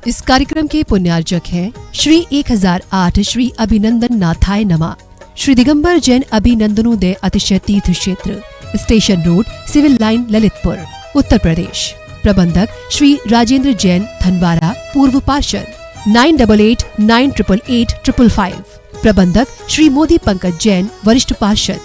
इस कार्यक्रम के पुण्यार्जक हैं श्री 1008 श्री अभिनंदन नाथाय नमः, श्री दिगंबर जैन अभिनंदनोदय अतिशय तीर्थ क्षेत्र, station road, civil line, Lalitpur, Uttar Pradesh. प्रबंधक श्री राजेंद्र जैन धनवारा, पूर्व पार्षद, 9889888555। प्रबंधक श्री मोदी पंकज जैन, वरिष्ठ पार्षद,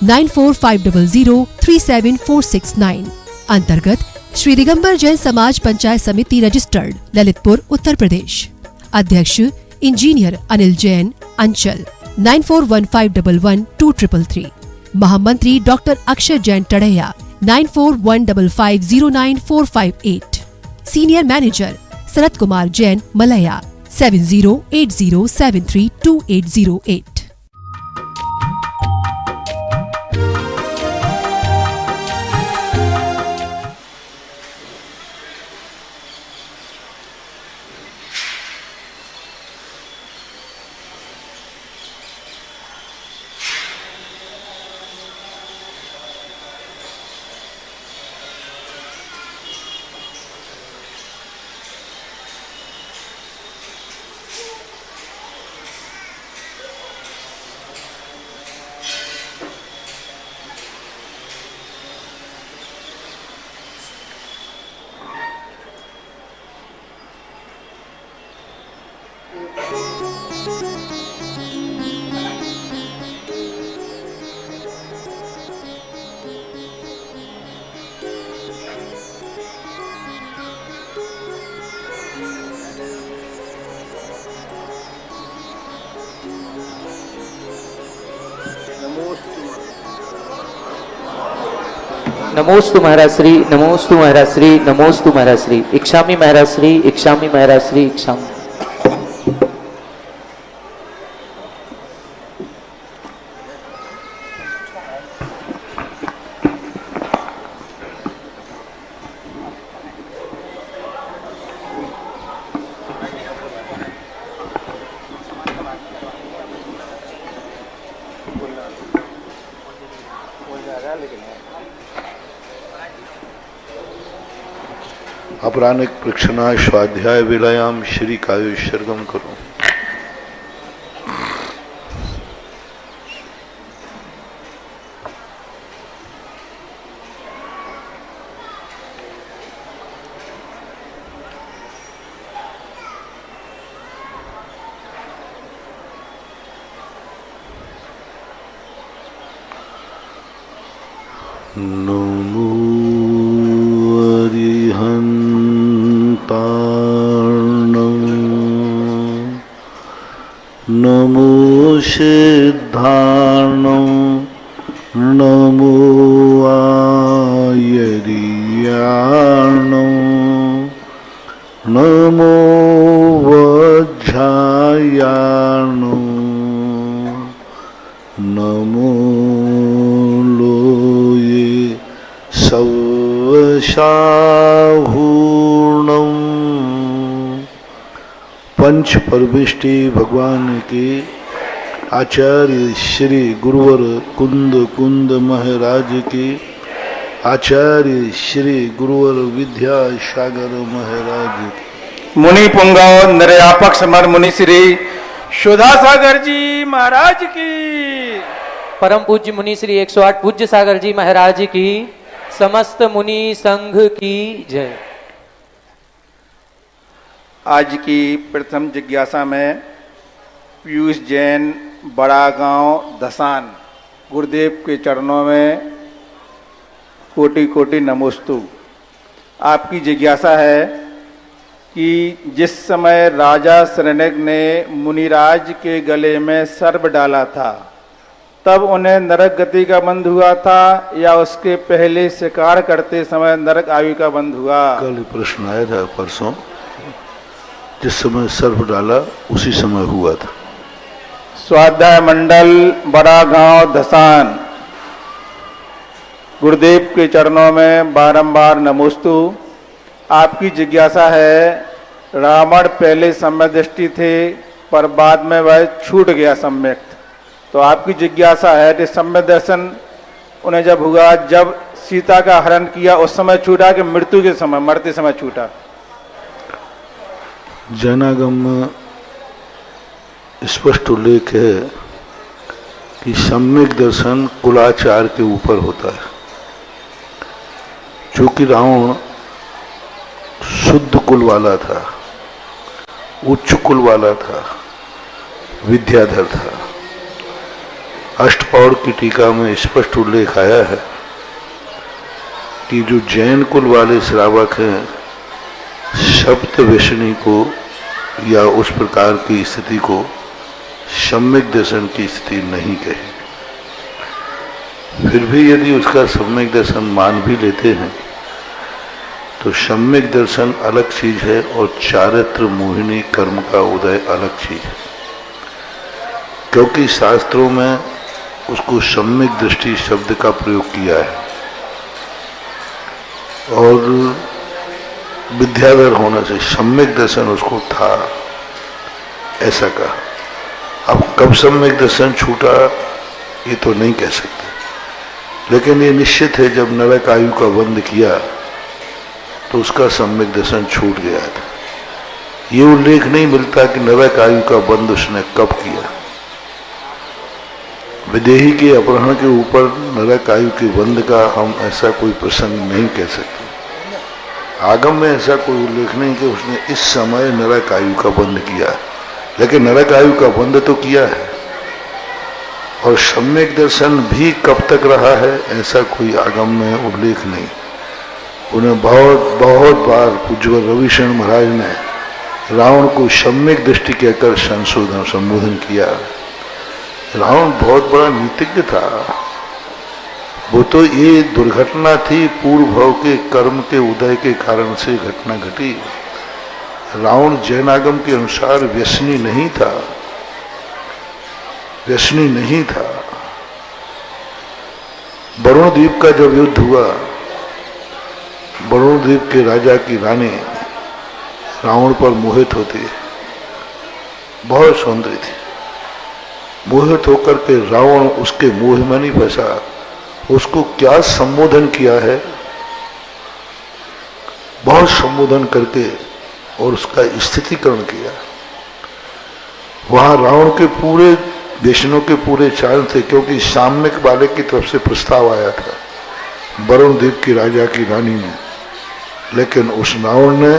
9450037469। अंतर्गत श्री दिगंबर जैन समाज पंचायत समिति रजिस्टर्ड, ललितपुर, उत्तर प्रदेश। अध्यक्ष इंजीनियर अनिल जैन, अंचल, 9415112333। महामंत्री doctor Akshay Jain Tadaiya, 9415509458। Senior manager Sharad Kumar Jain, Malaya, 7080732808। नमोस्तु महाराज श्री, नमोस्तु महाराज श्री, नमोस्तु महाराज श्री। इक्षामि महाराज श्री, इक्षामि महाराज श्री, इक्षामि। अपरानिक प्रक्षणा स्वाध्याय विलयाम श्री कायुष्यर्गम करो। नमो नमो सिद्धार्णं, नमो आयर्यार्णं, नमो वज्रायार्णं, नमो लोये सवशाहूर्णं। पंच परमेष्टि भगवान के आचार्य श्री गुरुवर कुंद महाराज के, आचार्य श्री गुरुवर विद्यासागर महाराज के, मुनि पुंगव निर्यापक समर मुनि श्री सुधा सागर जी महाराज की, परम पूज्य मुनि श्री 108 पूज्य सागर जी महाराज की, समस्त मुनि संघ की जय। आज की प्रथम जिज्ञासा में पीयूष जैन, बड़ा गांव, धसान, गुरुदेव के चरणों में कोटि कोटि नमोस्तु। आपकी जिज्ञासा है कि जिस समय राजा शरण्यक ने मुनिराज के गले में सर्प डाला था, तब उन्हें नरक गति का बंध हुआ था या उसके पहले शिकार करते समय नरक आयु का बंध हुआ? कल प्रश्न आया था परसों, जिस समय सर्प डाला उसी समय हुआ था। स्वाध्याय मंडल, बड़ा गांव, धसान, गुरुदेव के चरणों में बारंबार नमोस्तु। आपकी जिज्ञासा है, रावण पहले सम्यक दृष्टि थे पर बाद में वह छूट गया सम्यक, तो आपकी जिज्ञासा है कि सम्यक दर्शन उन्हें जब हुआ, जब सीता का हरण किया उस समय छूटा कि मृत्यु के समय, मरते समय छूटा? जैनागम में स्पष्ट उल्लेख है कि सम्यक दर्शन कुलाचार के ऊपर होता है। चूंकि रावण शुद्ध कुल वाला था, उच्च कुल वाला था, विद्याधर था। अष्टपौड़ की टीका में स्पष्ट उल्लेख आया है कि जो जैन कुल वाले श्रावक हैं, शब्द व्यसनी को या उस प्रकार की स्थिति को सम्यक दर्शन की स्थिति नहीं कहे। फिर भी यदि उसका सम्यक दर्शन मान भी लेते हैं तो सम्यक दर्शन अलग चीज है और चारित्र मोहिनी कर्म का उदय अलग चीज है। क्योंकि शास्त्रों में उसको सम्यक दृष्टि शब्द का प्रयोग किया है और विद्याधर होने से सम्यक दर्शन उसको था, ऐसा कहा। अब कब सम्यक दर्शन छूटा ये तो नहीं कह सकते, लेकिन ये निश्चित है जब नरक आयु का बंध किया तो उसका सम्यक दर्शन छूट गया था। ये उल्लेख नहीं मिलता कि नरक आयु का बंध उसने कब किया। विदेही के अपहरण के ऊपर नरक आयु के बंध का हम ऐसा कोई प्रसंग नहीं कह सकते। आगम में ऐसा कोई उल्लेख नहीं कि उसने इस समय नरक आयु का बंध किया, लेकिन नरक आयु का बंध तो किया है। और सम्यक दर्शन भी कब तक रहा है ऐसा कोई आगम में उल्लेख नहीं। उन्हें बहुत बार पूज्य रविशरण महाराज ने रावण को सम्यक दृष्टि कहकर संबोधन किया। रावण बहुत बड़ा नीतिज्ञ था। वो तो ये दुर्घटना थी, पूर्व भाव के कर्म के उदय के कारण से घटना घटी। रावण जैनागम के अनुसार व्यसनी नहीं था, व्यसनी नहीं था। वरुण द्वीप का जब युद्ध हुआ, वरुण द्वीप के राजा की रानी रावण पर मोहित होती, बहुत सुंदरी थी। मोहित होकर के रावण उसके मोह में नहीं फंसा, उसको क्या संबोधन किया है, बहुत संबोधन करके और उसका स्थितिकरण किया। वहां रावण के पूरे वैष्णव के पूरे चाल थे, क्योंकि सामयिक वाले की तरफ से प्रस्ताव आया था वरुण द्वीप की राजा की रानी ने, लेकिन उस रावण ने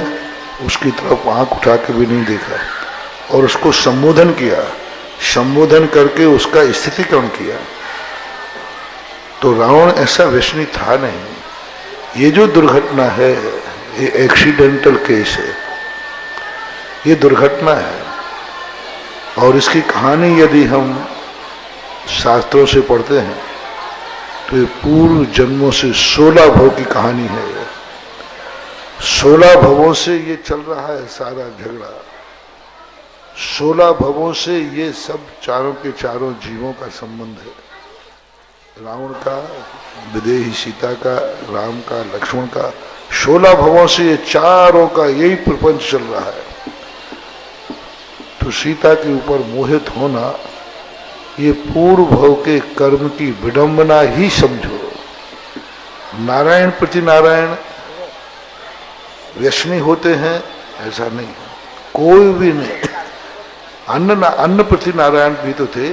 उसकी तरफ आंख उठा के भी नहीं देखा और उसको संबोधन किया। संबोधन करके उसका स्थितिकरण किया। तो रावण ऐसा व्यसनी था नहीं। ये जो दुर्घटना है ये एक्सीडेंटल केस है, ये दुर्घटना है। और इसकी कहानी यदि हम शास्त्रों से पढ़ते हैं तो ये पूर्व जन्मों से 16 भव की कहानी है। 16 भवों से ये चल रहा है सारा झगड़ा। 16 भवों से ये सब चारों के चारों जीवों का संबंध है। रावण का, विदेही सीता का, राम का, लक्ष्मण का, 16 भवों से ये चारों का यही प्रपंच चल रहा है। तो सीता के ऊपर मोहित होना ये पूर्व भव के कर्म की विडंबना ही समझो। नारायण प्रति नारायण व्यसनी होते हैं ऐसा नहीं, कोई भी नहीं। अन्न प्रति नारायण भी तो थे,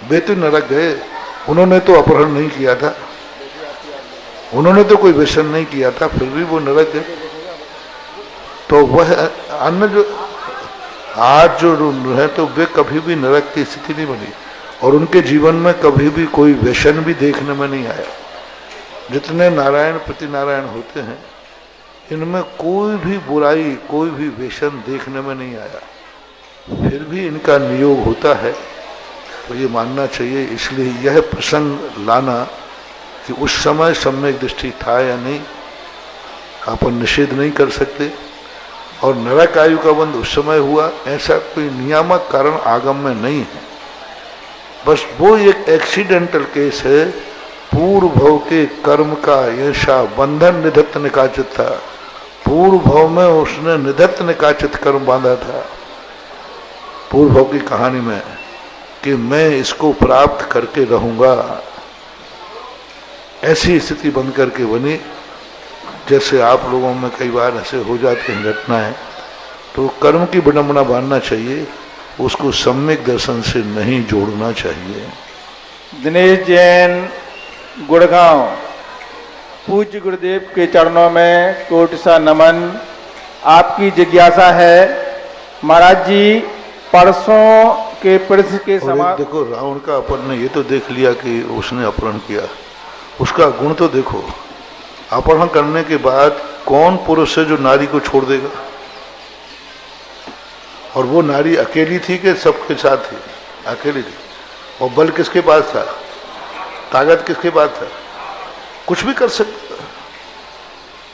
वे तो नरक गए। उन्होंने तो अपहरण नहीं किया था, उन्होंने तो कोई व्यसन नहीं किया था, फिर भी वो नरक गए। तो वह अन्न जो आज जो है तो वे कभी भी नरक की स्थिति नहीं बनी और उनके जीवन में कभी भी कोई व्यसन भी देखने में नहीं आया। जितने नारायण प्रति नारायण होते हैं इनमें कोई भी बुराई, कोई भी व्यसन देखने में नहीं आया। फिर भी इनका नियोग होता है तो ये मानना चाहिए। इसलिए यह प्रसंग लाना कि उस समय सम्यक दृष्टि था या नहीं अपन निषेध नहीं कर सकते। और नरक आयु का बंध उस समय हुआ ऐसा कोई नियामक कारण आगम में नहीं है। बस वो एक एक्सीडेंटल केस है। पूर्व भव के कर्म का ऐसा बंधन निधत्त निकाचित था। पूर्व भव में उसने निधत्त निकाचित कर्म बांधा था पूर्व भव की कहानी में कि मैं इसको प्राप्त करके रहूंगा। ऐसी स्थिति बन करके बनी। जैसे आप लोगों में कई बार ऐसे हो जाते हैं घटनाएं तो कर्म की विडंबना बांधना चाहिए, उसको सम्यक दर्शन से नहीं जोड़ना चाहिए। दिनेश जैन, गुड़गांव। पूज्य गुरुदेव के चरणों में कोटि सा नमन। आपकी जिज्ञासा है महाराज जी, परसों के पृथ्वी के और समान। देखो रावण का अपन ने ये तो देख लिया कि उसने अपहरण किया, उसका गुण तो देखो। अपहरण करने के बाद कौन पुरुष है जो नारी को छोड़ देगा? और वो नारी अकेली थी कि सबके साथ थी? अकेली थी। और बल किसके पास था? ताकत किसके पास था? कुछ भी कर सकता,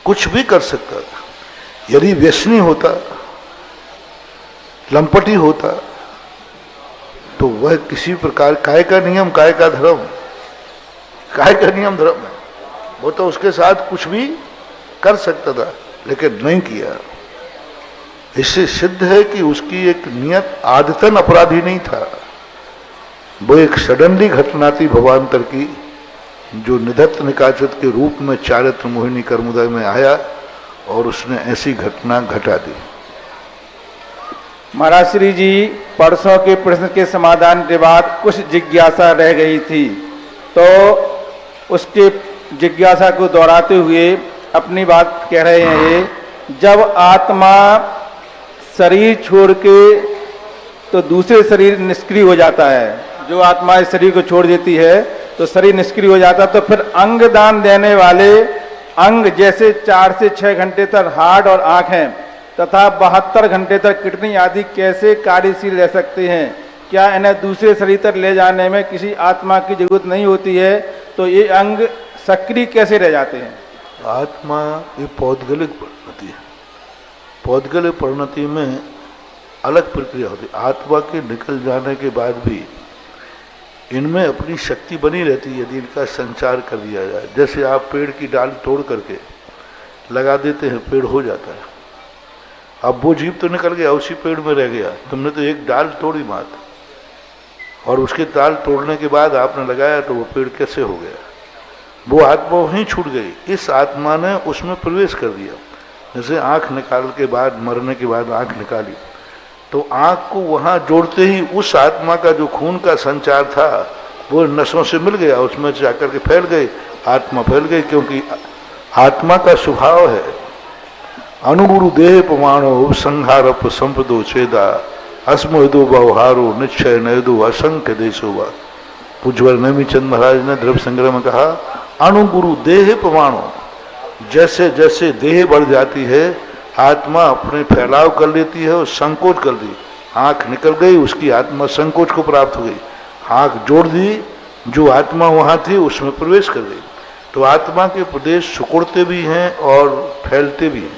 कुछ भी कर सकता। यदि व्यसनी होता, लंपटी होता, तो वह किसी प्रकार काय का नियम काय का धर्म, काय का नियम धर्म है, वो तो उसके साथ कुछ भी कर सकता था, लेकिन नहीं किया। इससे सिद्ध है कि उसकी एक नियत आदतन अपराधी नहीं था, वो एक सडनली घटना थी भवांतर की, जो निधत्त निकाचत के रूप में चारित्र मोहिनी कर्मोदय में आया और उसने ऐसी घटना घटा दी। महाराज श्री जी, परसों के प्रश्न के समाधान के बाद कुछ जिज्ञासा रह गई थी, तो उसके जिज्ञासा को दोहराते हुए अपनी बात कह रहे हैं। ये जब आत्मा शरीर छोड़ के तो दूसरे शरीर निष्क्रिय हो जाता है, जो आत्मा इस शरीर को छोड़ देती है तो शरीर निष्क्रिय हो जाता है, तो फिर अंग दान देने वाले अंग जैसे 4 से 6 घंटे तक हार्ट और आंख हैं तथा 72 घंटे तक किडनी आदि कैसे कार्यशील रह सकते हैं? क्या इन्हें दूसरे शरीर तक ले जाने में किसी आत्मा की जरूरत नहीं होती है? तो ये अंग सक्रिय कैसे रह जाते हैं? आत्मा ये पौद्गलिक परिणति है। पौद्गलिक परिणति में अलग प्रक्रिया होती है। आत्मा के निकल जाने के बाद भी इनमें अपनी शक्ति बनी रहती है यदि इनका संचार कर दिया जाए। जैसे आप पेड़ की डाल तोड़ करके लगा देते हैं, पेड़ हो जाता है। अब वो जीव तो निकल गया, उसी पेड़ में रह गया, तुमने तो एक डाल तोड़ी मात, और उसके डाल तोड़ने के बाद आपने लगाया तो वो पेड़ कैसे हो गया? वो आत्मा वहीं छूट गई। इस आत्मा ने उसमें प्रवेश कर दिया। जैसे आंख निकाल के बाद, मरने के बाद आंख निकाली, तो आंख को वहां जोड़ते ही उस आत्मा का जो खून का संचार था वो नसों से मिल गया, उसमें जाकर के फैल गई, आत्मा फैल गई। क्योंकि आत्मा का स्वभाव है अनुगुरु देह प्रमाणो संहारप संपदो छेदा अस्मदो व्यवहारो निश्चय नयदो असंख्य देशो वा। पूज्यवर नेमीचंद महाराज ने द्रव्य संग्रह में कहा, अनुगुरु देह प्रमाणो, जैसे जैसे देह बढ़ जाती है आत्मा अपने फैलाव कर लेती है और संकोच कर दी। आंख निकल गई, उसकी आत्मा संकोच को प्राप्त हो गई। आंख जोड़ दी, जो आत्मा वहां थी उसमें प्रवेश कर गई। तो आत्मा के प्रदेश सिकुड़ते भी हैं और फैलते भी हैं।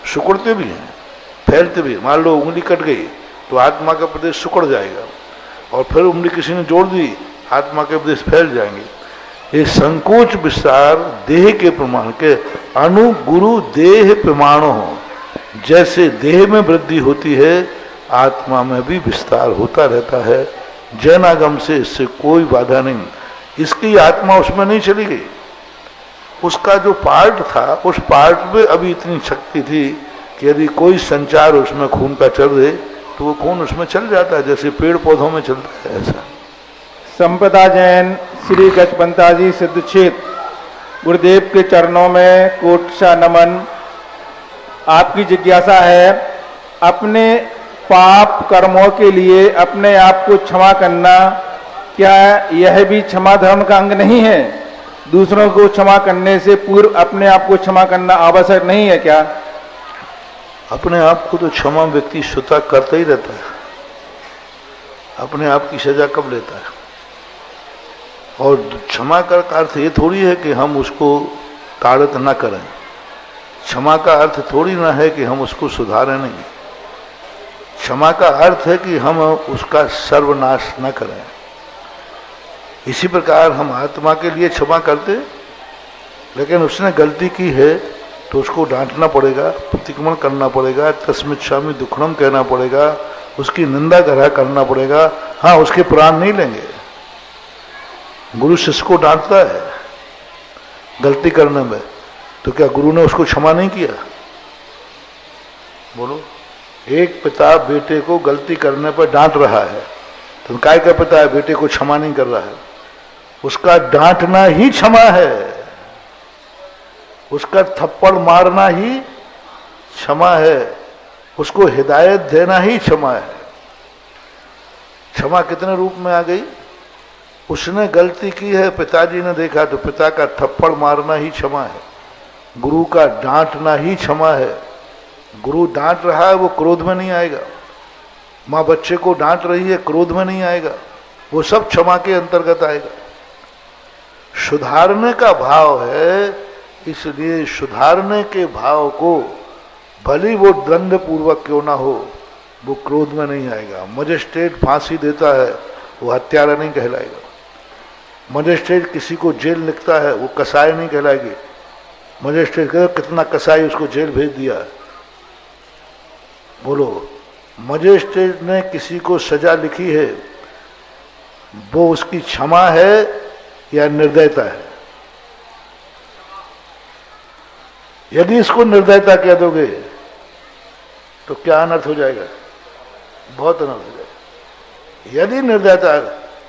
सिकुड़ते भी हैं, फैलते भी हैं। मान लो उंगली कट गई तो आत्मा का प्रदेश सिकुड़ जाएगा, और फिर उंगली किसी ने जोड़ दी, आत्मा के प्रदेश फैल जाएंगे। ये संकोच विस्तार देह के प्रमाण के अनुगुरु देह प्रमाण हो। जैसे देह में वृद्धि होती है आत्मा में भी विस्तार होता रहता है। जैनागम से इससे कोई बाधा नहीं। इसकी आत्मा उसमें नहीं चली गई, उसका जो पार्ट था उस पार्ट में अभी इतनी शक्ति थी कि यदि कोई संचार उसमें खून का चल दे तो वो खून उसमें चल जाता है, जैसे पेड़ पौधों में चलता है ऐसा। संपदा जैन, श्री गजपंता जी, सिद्ध क्षेत्र। गुरुदेव के चरणों में कोटि सा नमन। आपकी जिज्ञासा है, अपने पाप कर्मों के लिए अपने आप को क्षमा करना, क्या यह भी क्षमा धर्म का अंग नहीं है? दूसरों को क्षमा करने से पूर्व अपने आप को क्षमा करना आवश्यक नहीं है क्या? अपने आप को तो क्षमा व्यक्ति स्वतः करता ही रहता है। अपने आप की सजा कब लेता है? और क्षमा का अर्थ ये थोड़ी है कि हम उसको ताड़ित न करें। क्षमा का अर्थ थोड़ी ना है कि हम उसको सुधारें नहीं। क्षमा का अर्थ है कि हम उसका सर्वनाश न करें। इसी प्रकार हम आत्मा के लिए क्षमा करते, लेकिन उसने गलती की है तो उसको डांटना पड़ेगा, प्रतिक्रमण करना पड़ेगा, तस्मिच्छामि दुक्खड़म कहना पड़ेगा, उसकी निंदा ग्रह करना पड़ेगा। हाँ, उसके प्राण नहीं लेंगे। गुरु शिष्य को डांटता है गलती करने में, तो क्या गुरु ने उसको क्षमा नहीं किया? बोलो, एक पिता बेटे को गलती करने पर डांट रहा है, तो काय का पिता है बेटे को क्षमा नहीं कर रहा है? उसका डांटना ही क्षमा है, उसका थप्पड़ मारना ही क्षमा है, उसको हिदायत देना ही क्षमा है। क्षमा कितने रूप में आ गई? उसने गलती की है, पिताजी ने देखा तो पिता का थप्पड़ मारना ही क्षमा है, गुरु का डांटना ही क्षमा है। गुरु डांट रहा है वो क्रोध में नहीं आएगा, माँ बच्चे को डांट रही है क्रोध में नहीं आएगा, वो सब क्षमा के अंतर्गत आएगा। सुधारने का भाव है, इसलिए सुधारने के भाव को भली वो दंड पूर्वक क्यों ना हो, वो क्रोध में नहीं आएगा। मजिस्ट्रेट फांसी देता है वो हत्यारा नहीं कहलाएगा, मजिस्ट्रेट किसी को जेल लिखता है वो कसाई नहीं कहलाएगी। मजिस्ट्रेट कहते कितना कसाई उसको जेल भेज दिया। बोलो, मजिस्ट्रेट ने किसी को सजा लिखी है, वो उसकी क्षमा है या निर्दयता है? यदि इसको निर्दयता कह दोगे तो क्या अनर्थ हो जाएगा? बहुत अनर्थ हो जाएगा। यदि निर्दयता,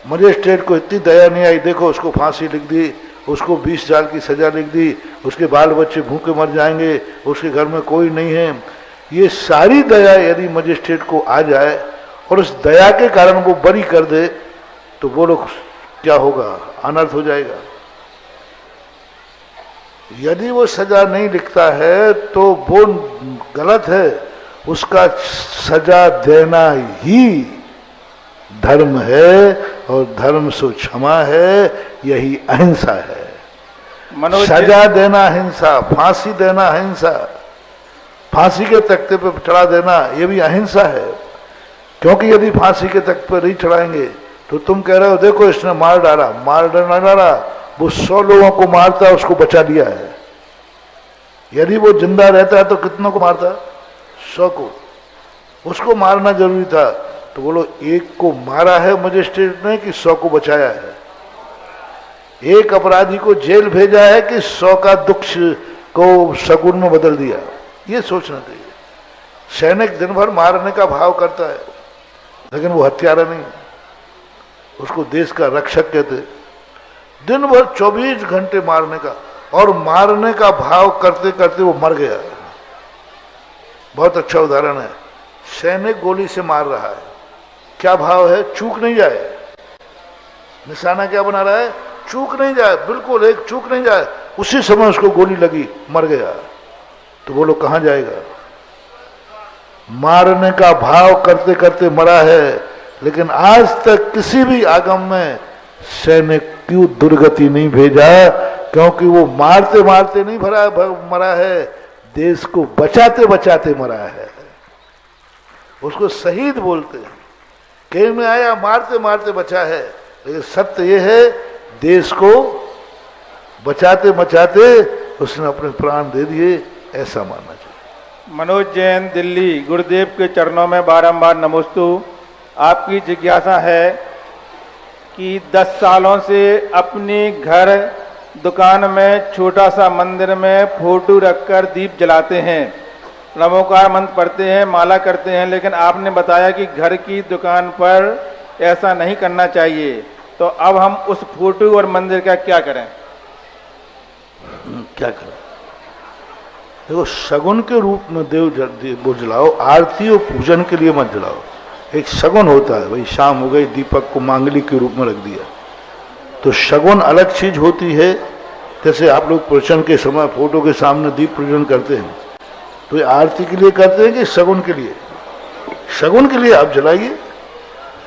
मजिस्ट्रेट को इतनी दया नहीं आई, देखो उसको फांसी लिख दी, उसको 20 साल की सजा लिख दी, उसके बाल बच्चे भूखे मर जाएंगे, उसके घर में कोई नहीं है, ये सारी दया यदि मजिस्ट्रेट को आ जाए और उस दया के कारण वो बरी कर दे, तो बोलो क्या होगा? अनर्थ हो जाएगा। यदि वो सजा नहीं लिखता है तो वो गलत है, उसका सजा देना ही धर्म है, और धर्म सो क्षमा है, यही अहिंसा है। सजा देना हिंसा, फांसी देना हिंसा, फांसी के तख्ते पर चढ़ा देना ये भी अहिंसा है। क्योंकि यदि फांसी के तख्ते पर नहीं चढ़ाएंगे तो तुम कह रहे हो देखो इसने मार डाला, मार डाला, वो 100 लोगों को मारता है, उसको बचा लिया है। यदि वो जिंदा रहता है तो कितनों को मारता? 100 को। उसको मारना जरूरी था, तो बोलो एक को मारा है मजिस्ट्रेट ने कि 100 को बचाया है? एक अपराधी को जेल भेजा है कि 100 का दुख को शगुन में बदल दिया? ये सोचना चाहिए। सैनिक दिन भर मारने का भाव करता है, लेकिन वो हत्यारा नहीं, उसको देश का रक्षक कहते। दिन भर 24 घंटे मारने का, और मारने का भाव करते करते वो मर गया। बहुत अच्छा उदाहरण है, सैनिक गोली से मार रहा है, क्या भाव है? चूक नहीं जाए। निशाना क्या बना रहा है? चूक नहीं जाए, बिल्कुल एक चूक नहीं जाए। उसी समय उसको गोली लगी, मर गया। तो बोलो कहां जाएगा? मारने का भाव करते करते मरा है, लेकिन आज तक किसी भी आगम में सैनिक क्यों दुर्गति नहीं भेजा? क्योंकि वो मारते मारते नहीं मरा है, देश को बचाते बचाते मरा है। उसको शहीद बोलते हैं। केल में आया मारते मारते बचा है, लेकिन सत्य ये है देश को बचाते बचाते उसने अपने प्राण दे दिए, ऐसा मानना चाहिए। मनोज जैन, दिल्ली। गुरुदेव के चरणों में बारंबार नमोस्तु। आपकी जिज्ञासा है कि 10 सालों से अपने घर दुकान में छोटा सा मंदिर में फोटो रखकर दीप जलाते हैं, नमोकार मंत्र पढ़ते हैं, माला करते हैं, लेकिन आपने बताया कि घर की दुकान पर ऐसा नहीं करना चाहिए, तो अब हम उस फोटो और मंदिर का क्या करें? क्या करें? देखो, शगुन के रूप में वो जलाओ, आरती और पूजन के लिए मत जलाओ। एक शगुन होता है, भाई शाम हो गई, दीपक को मांगलिक के रूप में रख दिया, तो शगुन अलग चीज होती है। जैसे आप लोग प्रवचन के समय फोटो के सामने दीप प्रज्वलन करते हैं, तो ये आरती के लिए करते हैं कि शगुन के लिए? शगुन के लिए आप जलाइए,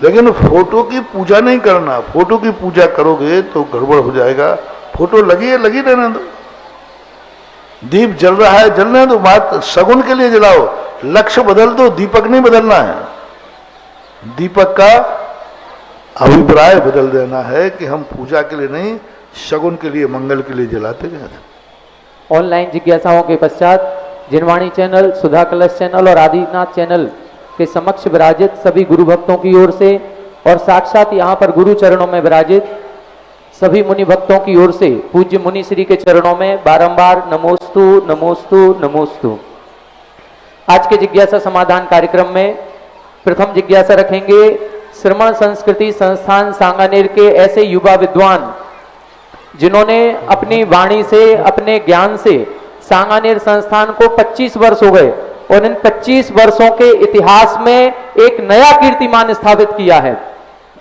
लेकिन फोटो की पूजा नहीं करना। फोटो की पूजा करोगे तो गड़बड़ हो जाएगा। फोटो लगी है, लगी रहने दो। दीप जल रहा है, जलने दो। बात शगुन के लिए जलाओ, लक्ष्य बदल दो, दीपक नहीं बदलना है। दीपक का अभिप्राय बदल देना है कि हम पूजा के लिए नहीं, शगुन के लिए, मंगल के लिए जलाते गए। ऑनलाइन जिज्ञासाओं के पश्चात जिनवाणी चैनल, सुधा कलश चैनल और आदिनाथ चैनल के समक्ष विराजित सभी गुरु भक्तों की ओर से और साक्षात यहाँ पर गुरु चरणों में विराजित सभी मुनि भक्तों की ओर से पूज्य मुनि श्री के चरणों में बारंबार नमोस्तु नमोस्तु नमोस्तु। आज के जिज्ञासा समाधान कार्यक्रम में प्रथम जिज्ञासा रखेंगे श्रमण संस्कृति संस्थान सांगानेर के ऐसे युवा विद्वान जिन्होंने अपनी वाणी से, अपने ज्ञान से सांगानेर संस्थान को 25 वर्ष हो गए और इन 25 वर्षों के इतिहास में एक नया कीर्तिमान स्थापित किया है।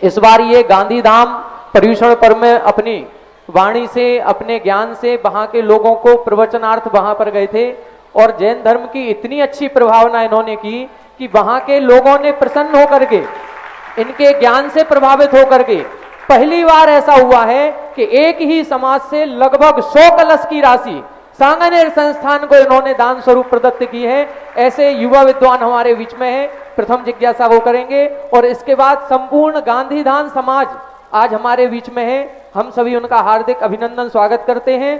इस बार ये गांधीधाम पर्यूषण पर्व में अपनी वाणी से, अपने ज्ञान से वहां के लोगों को प्रवचनार्थ वहां पर गए थे और जैन धर्म की इतनी अच्छी प्रभावना इन्होंने की कि वहां के लोगों ने प्रसन्न होकर के, इनके ज्ञान से प्रभावित होकर के, पहली बार ऐसा हुआ है कि एक ही समाज से लगभग 100 कलश की राशि सांगानेर संस्थान को इन्होंने दान स्वरूप प्रदत्त की है। ऐसे युवा विद्वान हमारे बीच में है। प्रथम जिज्ञासा वो करेंगे और इसके बाद संपूर्ण गांधीधाम समाज आज हमारे बीच में है। हम सभी उनका हार्दिक अभिनंदन स्वागत करते हैं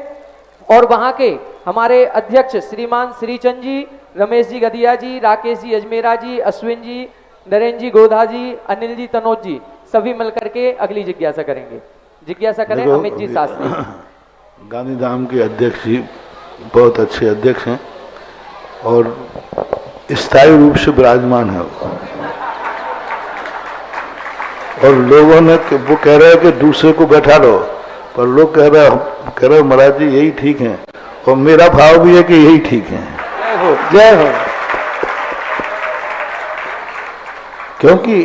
और वहां के हमारे अध्यक्ष श्रीमान श्रीचंद जी, रमेश जी गदिया जी, राकेश जी अजमेरा जी, अश्विन जी, नरेंद्र जी गोधा जी, अनिल जी तनोज जी, सभी मिलकर के अगली जिज्ञासा करेंगे। जिज्ञासा करें अमित जी शास्त्री। गांधीधाम के अध्यक्ष जी बहुत अच्छे अध्यक्ष हैं और स्थायी रूप से विराजमान है और लोगों ने वो कह रहे हैं कि दूसरे को बैठा लो, पर लोग कह रहे महाराज जी यही ठीक है और मेरा भाव भी है कि यही ठीक है। जय हो। क्योंकि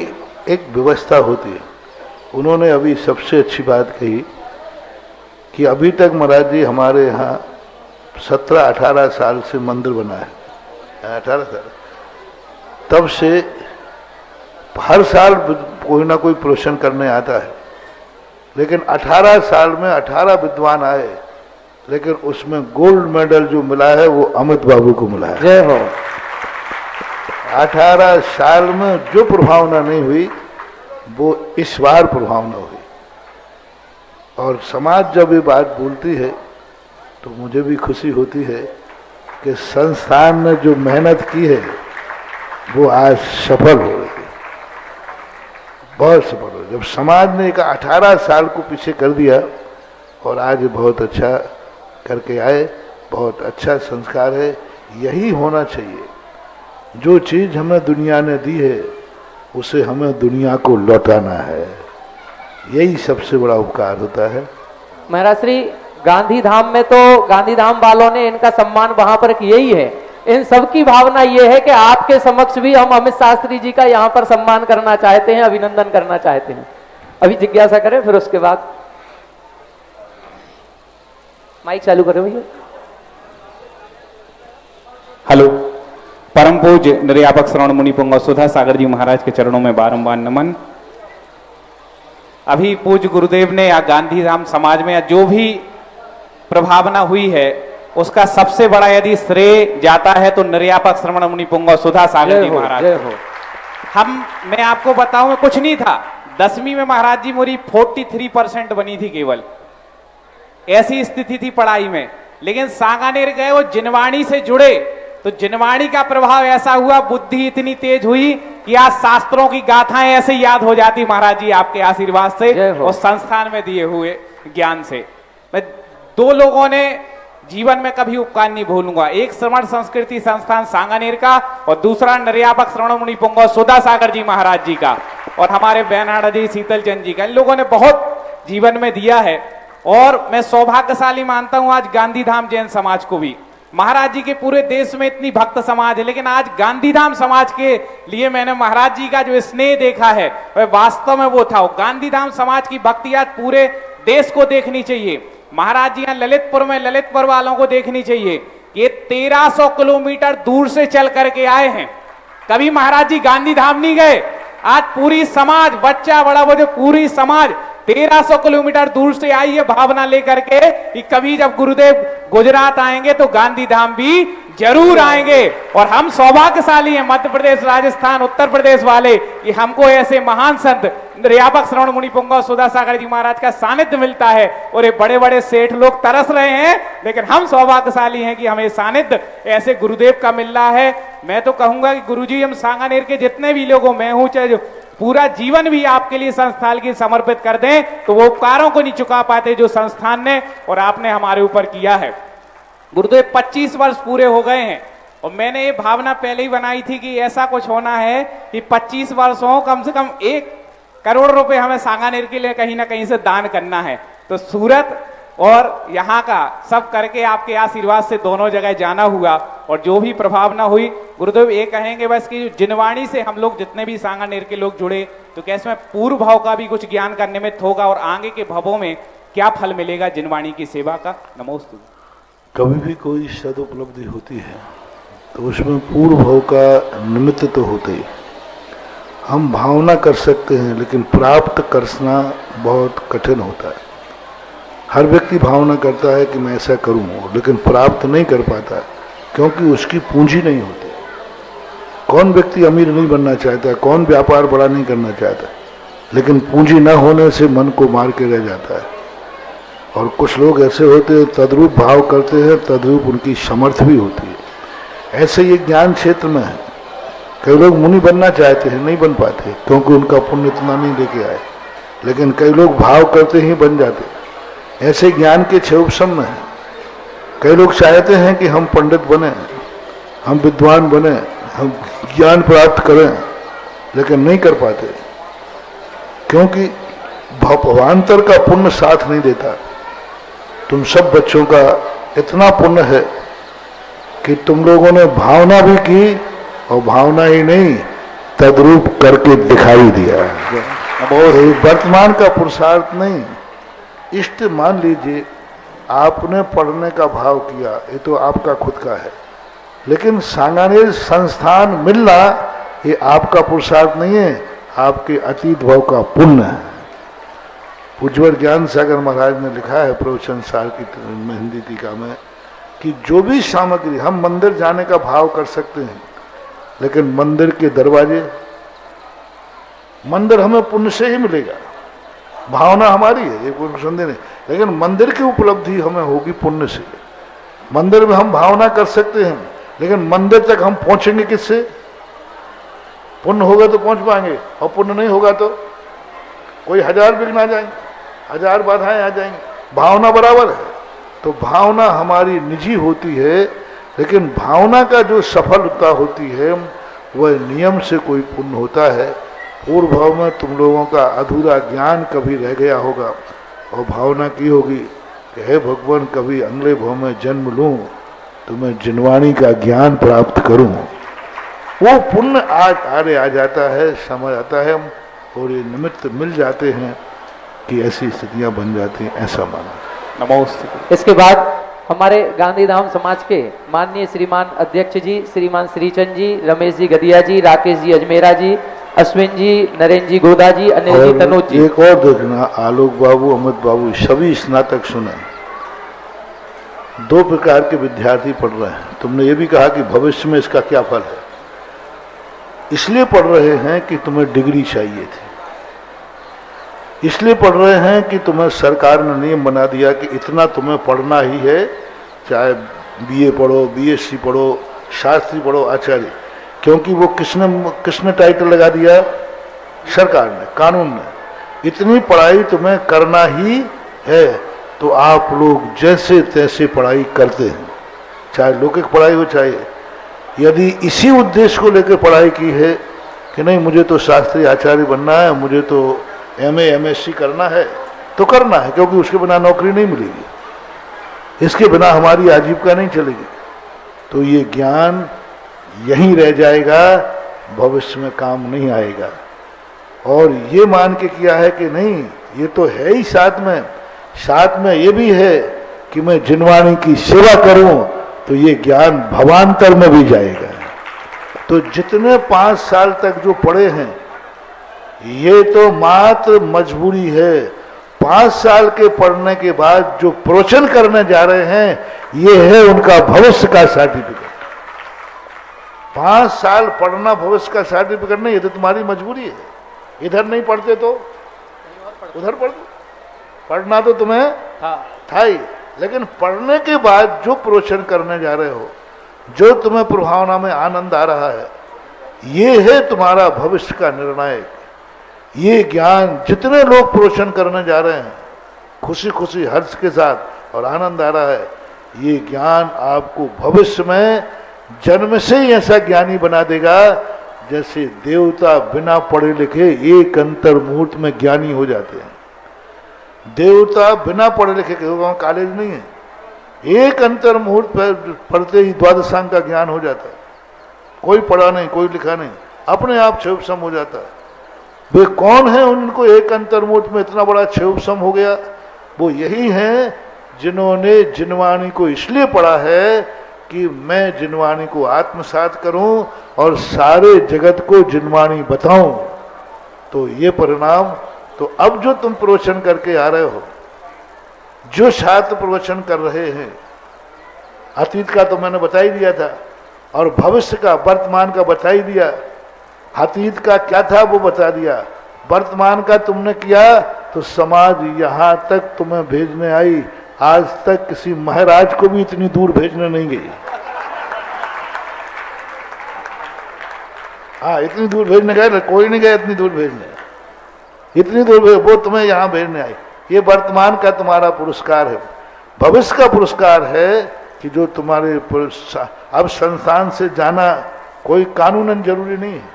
एक व्यवस्था होती है। उन्होंने अभी सबसे अच्छी बात कही कि अभी तक महाराज जी हमारे यहाँ 17-18 साल से मंदिर बना है, 18 साल, तब से हर साल कोई ना कोई प्रवचन करने आता है, लेकिन 18 साल में 18 विद्वान आए, लेकिन उसमें गोल्ड मेडल जो मिला है वो अमित बाबू को मिला है। जय हो। 18 साल में जो प्रभावना नहीं हुई वो इस बार प्रभावना हुई और समाज जब ये बात बोलती है तो मुझे भी खुशी होती है कि संस्थान ने जो मेहनत की है वो आज सफल हो रही है, बहुत सफल हो। जब समाज ने एक 18 साल को पीछे कर दिया और आज बहुत अच्छा करके आए, बहुत अच्छा संस्कार है। यही होना चाहिए। जो चीज हमें दुनिया ने दी है उसे हमें दुनिया को लौटाना है, यही सबसे बड़ा उपकार होता है। महाराज श्री गांधीधाम में तो गांधीधाम वालों ने इनका सम्मान वहां पर किया ही है। इन सब की भावना ये है कि आपके समक्ष भी हम अमित शास्त्री जी का यहाँ पर सम्मान करना चाहते हैं, अभिनंदन करना चाहते हैं। अभी जिज्ञासा करें, फिर उसके बाद माइक चालू करें भैया। हेलो। परम पूज्य निर्यापक श्रवण मुनि पुंगव सुधा सागर जी महाराज के चरणों में बारंबार नमन। अभी पूज्य गुरुदेव ने या गांधीधाम समाज में जो भी प्रभावना हुई है उसका सबसे बड़ा यदि श्रेय जाता है तो निर्यापक श्रवण मुनि पुंगव सुधा सागर जी महाराज। मैं आपको बताऊं, कुछ नहीं था। 10वीं में महाराज जी मेरी 43% बनी थी केवल, ऐसी स्थिति थी पढ़ाई में। लेकिन सांगानेर गए, वो जिनवाणी से जुड़े तो जिनवाणी का प्रभाव ऐसा हुआ, बुद्धि इतनी तेज हुई कि आज शास्त्रों की गाथाएं ऐसे याद हो जाती महाराज जी आपके आशीर्वाद से और संस्थान में दिए हुए ज्ञान से। मैं 2 लोगों ने जीवन में कभी उपकार नहीं भूलूंगा, एक श्रवण संस्कृति संस्थान सांगानेर का और दूसरा निर्यापक श्रवण मुनि पुंगव सुधा सागर जी महाराज जी का और हमारे बेनाड़ा जी शीतल चंद जी का। इन लोगों ने बहुत जीवन में दिया है और मैं सौभाग्यशाली मानता हूं आज गांधीधाम जैन समाज को भी। महाराज जी के पूरे देश में इतनी भक्त समाज है, लेकिन आज गांधीधाम समाज के लिए मैंने महाराज जी का जो स्नेह देखा है वह वास्तव में वो था। गांधीधाम समाज की भक्ति आज पूरे देश को देखनी चाहिए। महाराज जी यहाँ ललितपुर में ललितपुर वालों को देखनी चाहिए। ये 1300 किलोमीटर दूर से चल करके आए हैं। कभी महाराज जी गांधीधाम नहीं गए। आज पूरी समाज, बच्चा बड़ा वो, जो पूरी समाज 1300 किलोमीटर दूर से आई है भावना लेकर के कि कभी जब गुरुदेव गुजरात आएंगे तो गांधीधाम भी जरूर आएंगे। और हम सौभाग्यशाली हैं मध्य प्रदेश, राजस्थान, उत्तर प्रदेश वाले कि हमको ऐसे महान संत निर्यापक श्रवण मुनि पुंगव सुधा सागर जी महाराज का सानिध्य मिलता है। और ये बड़े बड़े सेठ लोग तरस रहे हैं, लेकिन हम सौभाग्यशाली हैं कि हमें सानिध्य ऐसे गुरुदेव का मिल रहा है। मैं तो कहूंगा कि गुरुजी, हम सांगानेर के जितने भी लोगों, मैं हूं चाहे, जो पूरा जीवन भी आपके लिए संस्थान की समर्पित कर दें तो वो उपकारों को नहीं चुका पाते जो संस्थान ने और आपने हमारे ऊपर किया है। गुरुदेव 25 वर्ष पूरे हो गए हैं और मैंने ये भावना पहले ही बनाई थी कि ऐसा कुछ होना है कि 25 वर्षों कम से कम 1 करोड़ रुपए हमें सांगानेर के लिए कहीं ना कहीं से दान करना है। तो सूरत और यहाँ का सब करके आपके आशीर्वाद से दोनों जगह जाना हुआ और जो भी प्रभाव ना हुई, गुरुदेव ये कहेंगे बस कि जिनवाणी से हम लोग जितने भी सांगानेर के लोग जुड़े तो क्या इसमें पूर्व भाव का भी कुछ ज्ञान का निमित्त होगा और आगे के भवों में क्या फल मिलेगा जिनवाणी की सेवा का? नमोस्तु। कभी भी कोई सदुपलब्धि होती है तो उसमें पूर्व भाव का निमित्त तो होते ही। हम भावना कर सकते हैं लेकिन प्राप्त करना बहुत कठिन होता है। हर व्यक्ति भावना करता है कि मैं ऐसा करूं, लेकिन प्राप्त नहीं कर पाता क्योंकि उसकी पूंजी नहीं होती। कौन व्यक्ति अमीर नहीं बनना चाहता, कौन व्यापार बड़ा नहीं करना चाहता, लेकिन पूंजी न होने से मन को मार के रह जाता है। और कुछ लोग ऐसे होते हैं तद्रूप भाव करते हैं, तद्रूप उनकी समर्थ भी होती है। ऐसे ये ज्ञान क्षेत्र में है। कई लोग मुनि बनना चाहते हैं, नहीं बन पाते क्योंकि उनका पुण्य इतना नहीं लेके आए, लेकिन कई लोग भाव करते ही बन जाते। ऐसे ज्ञान के 6 उपसम में है। कई लोग चाहते हैं कि हम पंडित बने, हम विद्वान बने, हम ज्ञान प्राप्त करें, लेकिन नहीं कर पाते क्योंकि भवान्तर का पुण्य साथ नहीं देता। तुम सब बच्चों का इतना पुण्य है कि तुम लोगों ने भावना भी की और भावना ही नहीं तद्रूप करके दिखाई दिया। तो वर्तमान का पुरुषार्थ नहीं, इष्ट मान लीजिए आपने पढ़ने का भाव किया, ये तो आपका खुद का है, लेकिन सांगानेर संस्थान मिलना ये आपका पुरुषार्थ नहीं है, आपके अतीत भाव का पुण्य है। पूज्यवर ज्ञान सागर महाराज ने लिखा है प्रवचन सार की हिंदी टीका में कि जो भी सामग्री हम मंदिर जाने का भाव कर सकते हैं, लेकिन मंदिर के दरवाजे, मंदिर हमें पुण्य से ही मिलेगा। भावना हमारी है, ये कोई संदेह नहीं, लेकिन मंदिर की उपलब्धि हमें होगी पुण्य से। मंदिर में हम भावना कर सकते हैं, लेकिन मंदिर तक हम पहुंचेंगे किससे? पुण्य होगा तो पहुंच पाएंगे, और पुण्य नहीं होगा तो कोई 1000 विघ्न आ जाएंगे, 1000 बाधाएं आ जाएंगी। भावना बराबर है। तो भावना हमारी निजी होती है, लेकिन भावना का जो सफलता होती है वह नियम से कोई पुण्य होता है। पूर्व भाव में तुम लोगों का अधूरा ज्ञान कभी रह गया होगा और भावना की होगी कि हे भगवान कभी अगले भाव में जन्म लूं तो मैं जिनवाणी का ज्ञान प्राप्त करूं। वो पुण्य आज आ जाता है, समय आता है और ये निमित्त मिल जाते हैं कि ऐसी स्थितियां बन जाती हैं, ऐसा माना। नमोस्तु। इसके बाद हमारे गांधीधाम समाज के माननीय श्रीमान अध्यक्ष जी, श्रीमान श्रीचंद जी, रमेश जी गदिया जी, राकेश जी अजमेरा जी, अश्विन जी, नरेंद्र जी गोदा जी, अनिल जी तनोज जी। एक और देखना, आलोक बाबू, अमित बाबू सभी स्नातक सुने। 2 प्रकार के विद्यार्थी पढ़ रहे हैं। तुमने ये भी कहा कि भविष्य में इसका क्या फल है। इसलिए पढ़ रहे हैं कि तुम्हें डिग्री चाहिए थी, इसलिए पढ़ रहे हैं कि तुम्हें सरकार ने नियम बना दिया कि इतना तुम्हें पढ़ना ही है, चाहे बीए पढ़ो, बीएससी पढ़ो, शास्त्री पढ़ो, आचार्य। क्योंकि वो किसने टाइटल लगा दिया? सरकार ने, कानून ने। इतनी पढ़ाई तुम्हें करना ही है, तो आप लोग जैसे तैसे पढ़ाई करते हैं, चाहे लौकिक पढ़ाई हो चाहे। यदि इसी उद्देश्य को लेकर पढ़ाई की है कि नहीं मुझे तो शास्त्री आचार्य बनना है, मुझे तो एमए एमएससी करना है, तो करना है, क्योंकि उसके बिना नौकरी नहीं मिलेगी, इसके बिना हमारी आजीविका नहीं चलेगी। तो ये ज्ञान यहीं रह जाएगा, भविष्य में काम नहीं आएगा। और ये मान के किया है कि नहीं ये तो है ही साथ में ये भी है कि मैं जिनवाणी की सेवा करूं, तो ये ज्ञान भवान्तर में भी जाएगा। तो जितने 5 साल तक जो पढ़े हैं ये तो मात्र मजबूरी है। 5 साल के पढ़ने के बाद जो प्रवचन करने जा रहे हैं ये है उनका भविष्य का सर्टिफिकेट। 5 साल पढ़ना भविष्य का सर्टिफिकेट नहीं, ये तो तुम्हारी मजबूरी है। इधर नहीं पढ़ते तो उधर पढ़ दो। पढ़ना तो तुम्हें था ही, लेकिन पढ़ने के बाद जो प्रवचन करने जा रहे हो, जो तुम्हें प्रभावना में आनंद आ रहा है, ये है तुम्हारा भविष्य का निर्णायक। ये ज्ञान जितने लोग प्रवचन करने जा रहे हैं खुशी खुशी हर्ष के साथ और आनंद आ रहा है, ये ज्ञान आपको भविष्य में जन्म से ही ऐसा ज्ञानी बना देगा जैसे देवता बिना पढ़े लिखे एक अंतर मुहूर्त में ज्ञानी हो जाते हैं। देवता बिना पढ़े लिखे के, कॉलेज नहीं है, एक अंतर मुहूर्त पर पढ़ते ही द्वादशांग का ज्ञान हो जाता है। कोई पढ़ा नहीं, कोई लिखा नहीं, अपने आप क्षयोपशम हो जाता है। वे कौन है उनको एक अंतर मुहूर्त में इतना बड़ा क्षयोपशम हो गया? वो यही हैं जिन्होंने जिनवाणी को इसलिए पढ़ा है कि मैं जिनवाणी को आत्मसात करूं और सारे जगत को जिनवाणी बताऊं। तो ये परिणाम, तो अब जो तुम प्रवचन करके आ रहे हो, जो छात्र प्रवचन कर रहे हैं, अतीत का तो मैंने बता ही दिया था और भविष्य का, वर्तमान का बता ही दिया। अतीत का क्या था वो बता दिया, वर्तमान का तुमने किया तो समाज यहां तक तुम्हें भेजने आई। आज तक किसी महाराज को भी इतनी दूर भेजने नहीं गई। हाँ, इतनी दूर भेजने गए, कोई नहीं गया इतनी दूर भेजने। इतनी दूर वो तुम्हें यहां भेजने आई। ये वर्तमान का तुम्हारा पुरस्कार है। भविष्य का पुरस्कार है कि जो तुम्हारे अब संस्थान से जाना कोई कानूनन जरूरी नहीं है,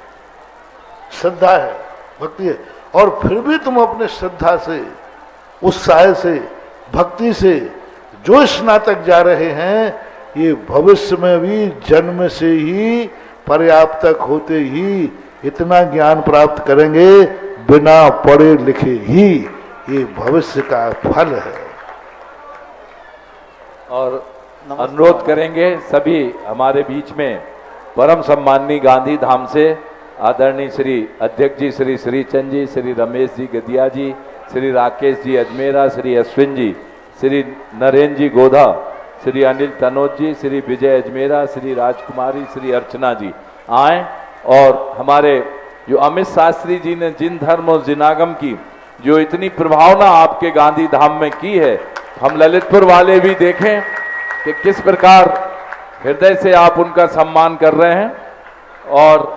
श्रद्धा है, भक्ति है, और फिर भी तुम अपने श्रद्धा से, उत्साह से, भक्ति से जो स्नातक जा रहे हैं, ये भविष्य में भी जन्म से ही पर्याप्तक होते ही इतना ज्ञान प्राप्त करेंगे, बिना पढ़े लिखे ही। ये भविष्य का फल है। और अनुरोध करेंगे सभी हमारे बीच में परम सम्माननीय गांधी धाम से आदरणीय श्री अध्यक्ष जी श्री श्रीचंद जी, श्री रमेश जी गदिया जी, श्री राकेश जी अजमेरा, श्री अश्विन जी, श्री नरेंद्र जी गोधा, श्री अनिल तनोज जी, श्री विजय अजमेरा, श्री राजकुमारी, श्री अर्चना जी आए। और हमारे जो अमित शास्त्री जी ने जिन धर्म और जिनागम की जो इतनी प्रभावना आपके गांधी धाम में की है, हम ललितपुर वाले भी देखें कि किस प्रकार हृदय से आप उनका सम्मान कर रहे हैं। और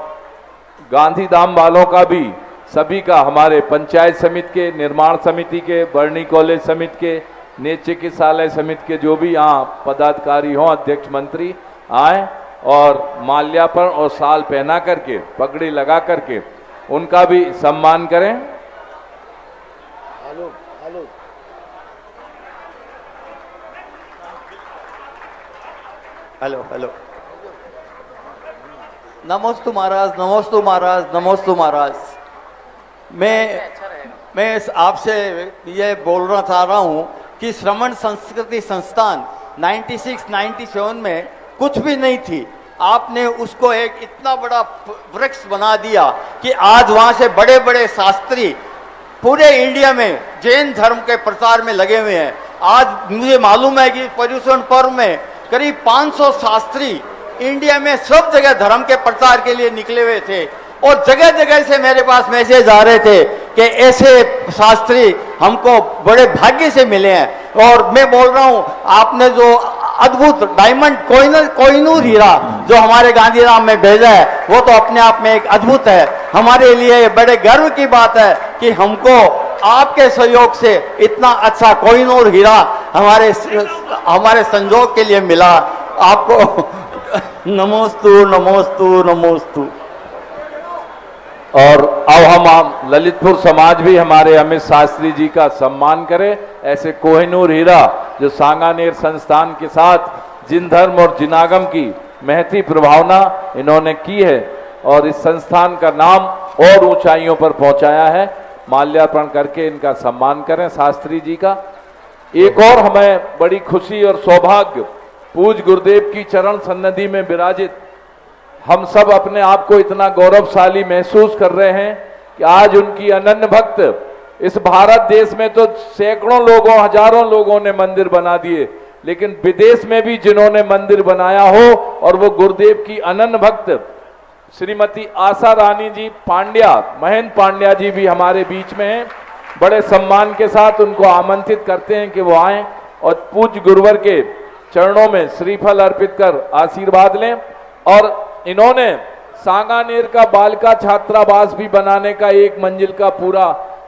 गांधी धाम वालों का भी, सभी का, हमारे पंचायत समिति के, निर्माण समिति के, बर्नी कॉलेज समिति के, नेत्र चिकित्सालय समिति के जो भी यहाँ पदाधिकारी हों, अध्यक्ष मंत्री आए और माल्यार्पण और शाल पहना करके, पगड़ी लगा करके उनका भी सम्मान करें। हेलो हेलो, हेलो हेलो, नमोस्तु महाराज, नमोस्तु महाराज, नमोस्तु महाराज। मैं आपसे ये बोलना चाह रहा हूँ कि श्रवण संस्कृति संस्थान 96-97 में कुछ भी नहीं थी। आपने उसको एक इतना बड़ा वृक्ष बना दिया कि आज वहाँ से बड़े बड़े शास्त्री पूरे इंडिया में जैन धर्म के प्रचार में लगे हुए हैं। आज मुझे मालूम है कि पर्यूषण पर्व में करीब 500 शास्त्री इंडिया में सब जगह धर्म के प्रचार के लिए निकले हुए थे और जगह जगह से मेरे पास मैसेज आ रहे थे कि ऐसे शास्त्री हमको बड़े भाग्य से मिले हैं। और मैं बोल रहा हूँ, आपने जो अद्भुत डायमंड कोहिनूर हीरा जो हमारे गांधीधाम में भेजा है, वो तो अपने आप में एक अद्भुत है। हमारे लिए बड़े गर्व की बात है कि हमको आपके सहयोग से इतना अच्छा कोहिनूर हीरा हमारे संजोग के लिए मिला। आपको नमोस्तु नमोस्तु नमोस्तु। और अब हम ललितपुर समाज भी हमारे अमित शास्त्री जी का सम्मान करें। ऐसे कोहिनूर हीरा जो सांगानेर संस्थान के साथ जिन धर्म और जिनागम की महती प्रभावना इन्होंने की है और इस संस्थान का नाम और ऊंचाइयों पर पहुंचाया है, माल्यार्पण करके इनका सम्मान करें शास्त्री जी का। एक और हमें बड़ी खुशी और सौभाग्य, पूज्य गुरुदेव की चरण सन्निधि में विराजित हम सब अपने आप को इतना गौरवशाली महसूस कर रहे हैं कि आज उनकी अनन्य भक्त इस भारत देश में तो सैकड़ों लोगों, हजारों लोगों ने मंदिर बना दिए, लेकिन विदेश में भी जिन्होंने मंदिर बनाया हो और वो गुरुदेव की अनन्य भक्त श्रीमती आशा रानी जी पांड्या, महेंद्र पांड्या जी भी हमारे बीच में हैं। बड़े सम्मान के साथ उनको आमंत्रित करते हैं कि वो आएं और पूज्य गुरुवर के चरणों में श्रीफल अर्पित कर आशीर्वाद लें। और इन्होंने सांगानेर का बालिका छात्रावास भी बनाने का 1 मंजिल का पूरा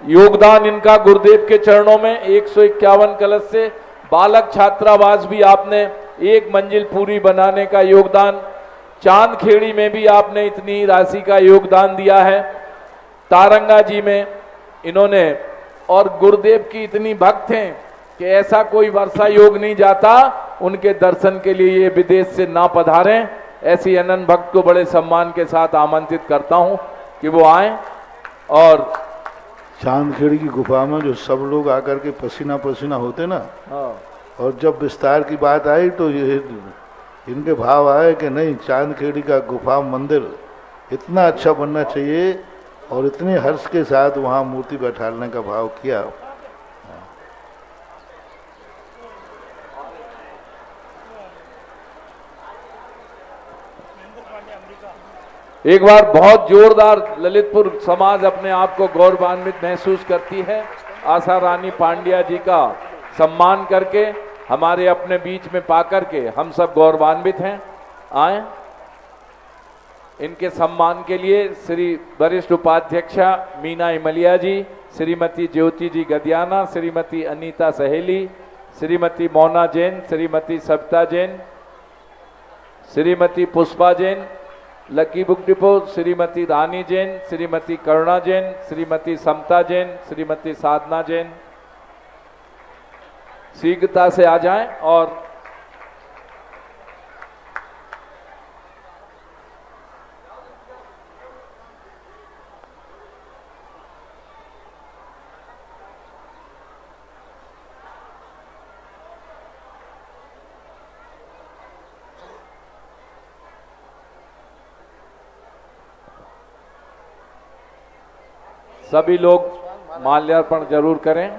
योगदान इनका गुरुदेव के चरणों में 151 कलश से बालक छात्रावास भी आपने 1 मंजिल पूरी बनाने का योगदान चांदखेड़ी में भी आपने इतनी राशि का योगदान दिया है, तारंगा जी में इन्होंने, और गुरुदेव की इतनी भक्त हैं कि ऐसा कोई वर्षा योग नहीं जाता उनके दर्शन के लिए ये विदेश से ना पधारें। ऐसी अनंत भक्त को बड़े सम्मान के साथ आमंत्रित करता हूं कि वो आए। और चांदखेड़ी की गुफा में जो सब लोग आकर के पसीना पसीना होते ना, और जब विस्तार की बात आई तो ये इनके भाव आए कि नहीं, चांदखेड़ी का गुफा मंदिर इतना अच्छा बनना चाहिए, और इतने हर्ष के साथ वहाँ मूर्ति बैठाने का भाव किया। एक बार बहुत जोरदार ललितपुर समाज अपने आप को गौरवान्वित महसूस करती है आशा रानी पांड्या जी का सम्मान करके, हमारे अपने बीच में पाकर के हम सब गौरवान्वित हैं। आए इनके सम्मान के लिए श्री वरिष्ठ उपाध्यक्षा मीना इमलिया जी, श्रीमती ज्योति जी Gadiyana, Shrimati Anita Saheli, Shrimati Mona Jain, Shrimati Savita Jain, Shrimati Pushpa Jain lucky book depot, Shrimati Rani Jain, Shrimati Karuna Jain, Shrimati Samta Jain, Shrimati Sadhana Jain शीघ्रता से आ जाएं। और सभी लोग माल्यार्पण जरूर करें।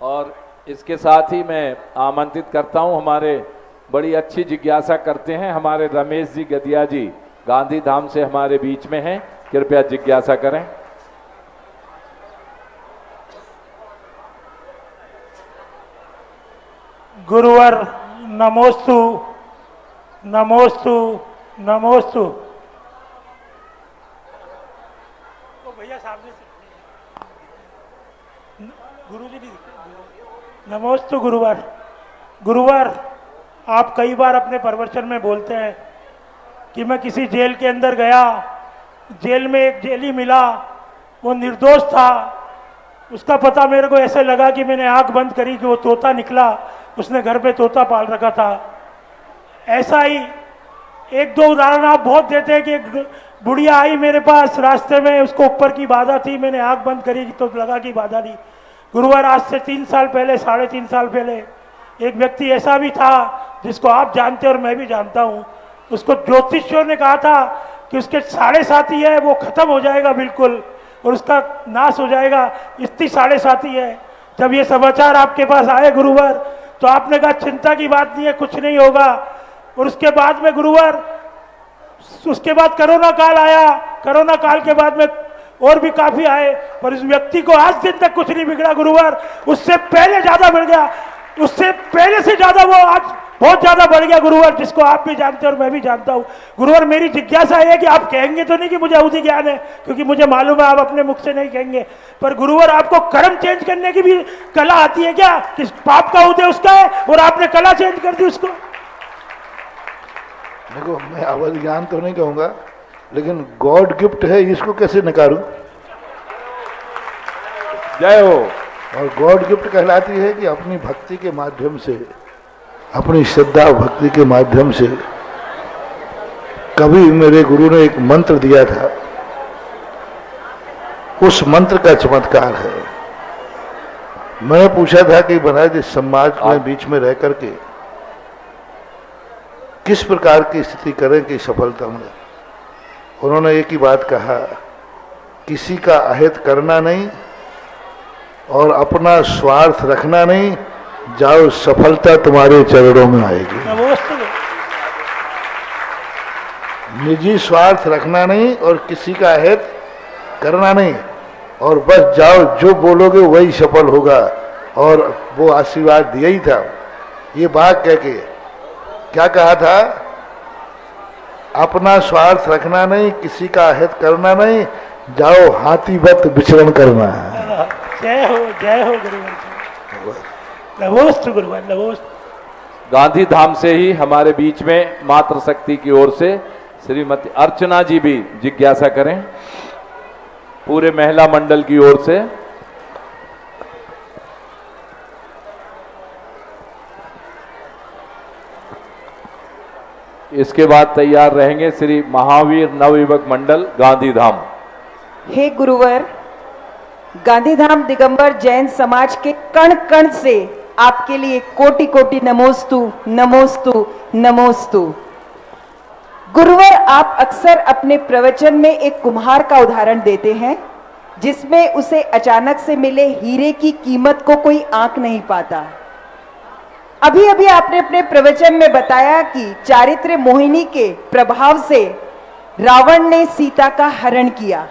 और इसके साथ ही मैं आमंत्रित करता हूं, हमारे बड़ी अच्छी जिज्ञासा करते हैं हमारे रमेश जी गदिया जी, गांधी धाम से हमारे बीच में हैं, कृपया जिज्ञासा करें। गुरुवर नमोस्तु नमोस्तु नमोस्तु। तो भैया सामने से गुरुजी नहीं दिखते। नमोस्तु गुरुवर। गुरुवर, आप कई बार अपने प्रवचन में बोलते हैं कि मैं किसी जेल के अंदर गया, जेल में एक जेली मिला, वो निर्दोष था, उसका पता मेरे को ऐसे लगा कि मैंने आंख बंद करी कि वो तोता निकला, उसने घर पे तोता पाल रखा था। ऐसा ही एक दो उदाहरण आप बहुत देते हैं कि एक बुढ़िया आई मेरे पास रास्ते में, उसको ऊपर की बाधा थी, मैंने आंख बंद करी तो लगा कि बाधा नहीं। गुरुवार, आज से 3 साल पहले, 3.5 साल पहले एक व्यक्ति ऐसा भी था जिसको आप जानते और मैं भी जानता हूँ। उसको ज्योतिषियों ने कहा था कि उसके 7.5 है, वो खत्म हो जाएगा बिल्कुल और उसका नाश हो जाएगा, इतनी 7.5 है। जब ये समाचार आपके पास आए गुरुवार, तो आपने कहा चिंता की बात नहीं है, कुछ नहीं होगा। और उसके बाद में गुरुवार, उसके बाद कोरोना काल आया, कोरोना काल के बाद में और भी काफी आए, पर इस व्यक्ति को आज दिन तक कुछ नहीं बिगड़ा गुरुवार। उससे पहले ज्यादा बढ़ गया, उससे पहले से ज्यादा वो आज बहुत ज्यादा बढ़ गया गुरुवार, जिसको आप भी जानते हैं और मैं भी जानता हूं। गुरुवार, मेरी जिज्ञासा है कि आप कहेंगे तो नहीं कि मुझे अवधि ज्ञान है, क्योंकि मुझे मालूम है आप अपने मुख से नहीं कहेंगे, पर गुरुवार आपको कर्म चेंज करने की भी कला आती है क्या? कि पाप का उदय उसका है और आपने कला चेंज कर दी उसको। देखो, मैं अवधि ज्ञान तो नहीं कहूंगा, लेकिन गॉड गिफ्ट है, इसको कैसे नकारूं? जय हो। और गॉड गिफ्ट कहलाती है कि अपनी भक्ति के माध्यम से, अपनी श्रद्धा भक्ति के माध्यम से, कभी मेरे गुरु ने एक मंत्र दिया था, उस मंत्र का चमत्कार है। मैंने पूछा था कि महाराज इस समाज में बीच में रह करके किस प्रकार की स्थिति करें कि सफलता मिले। उन्होंने एक ही बात कहा, किसी का अहित करना नहीं और अपना स्वार्थ रखना नहीं, जाओ सफलता तुम्हारे चरणों में आएगी। निजी स्वार्थ रखना नहीं और किसी का हित करना नहीं, और बस जाओ जो बोलोगे वही सफल होगा, और वो आशीर्वाद दिया ही था। ये बात कह के क्या कहा था? अपना स्वार्थ रखना नहीं, किसी का हित करना नहीं, जाओ हाथी वत विचरण करना है। जय हो गुरुवर, नमोस्तु गुरुवर, नमोस्तु। गांधी धाम से ही हमारे बीच में मातृशक्ति की ओर से श्रीमती अर्चना जी भी जिज्ञासा करें, पूरे महिला मंडल की ओर से। इसके बाद तैयार रहेंगे श्री महावीर नवयुवक मंडल गांधीधाम। हे गुरुवर, गांधीधाम दिगंबर जैन समाज के कण कण से आपके लिए कोटि कोटि नमोस्तु नमोस्तु नमोस्तु। गुरुवर, आप अक्सर अपने प्रवचन में एक कुम्हार का उदाहरण देते हैं जिसमें उसे अचानक से मिले हीरे की कीमत को कोई आंक नहीं पाता। अभी अभी आपने अपने प्रवचन में बताया कि चारित्र्य मोहिनी के प्रभाव से रावण ने सीता का हरण किया।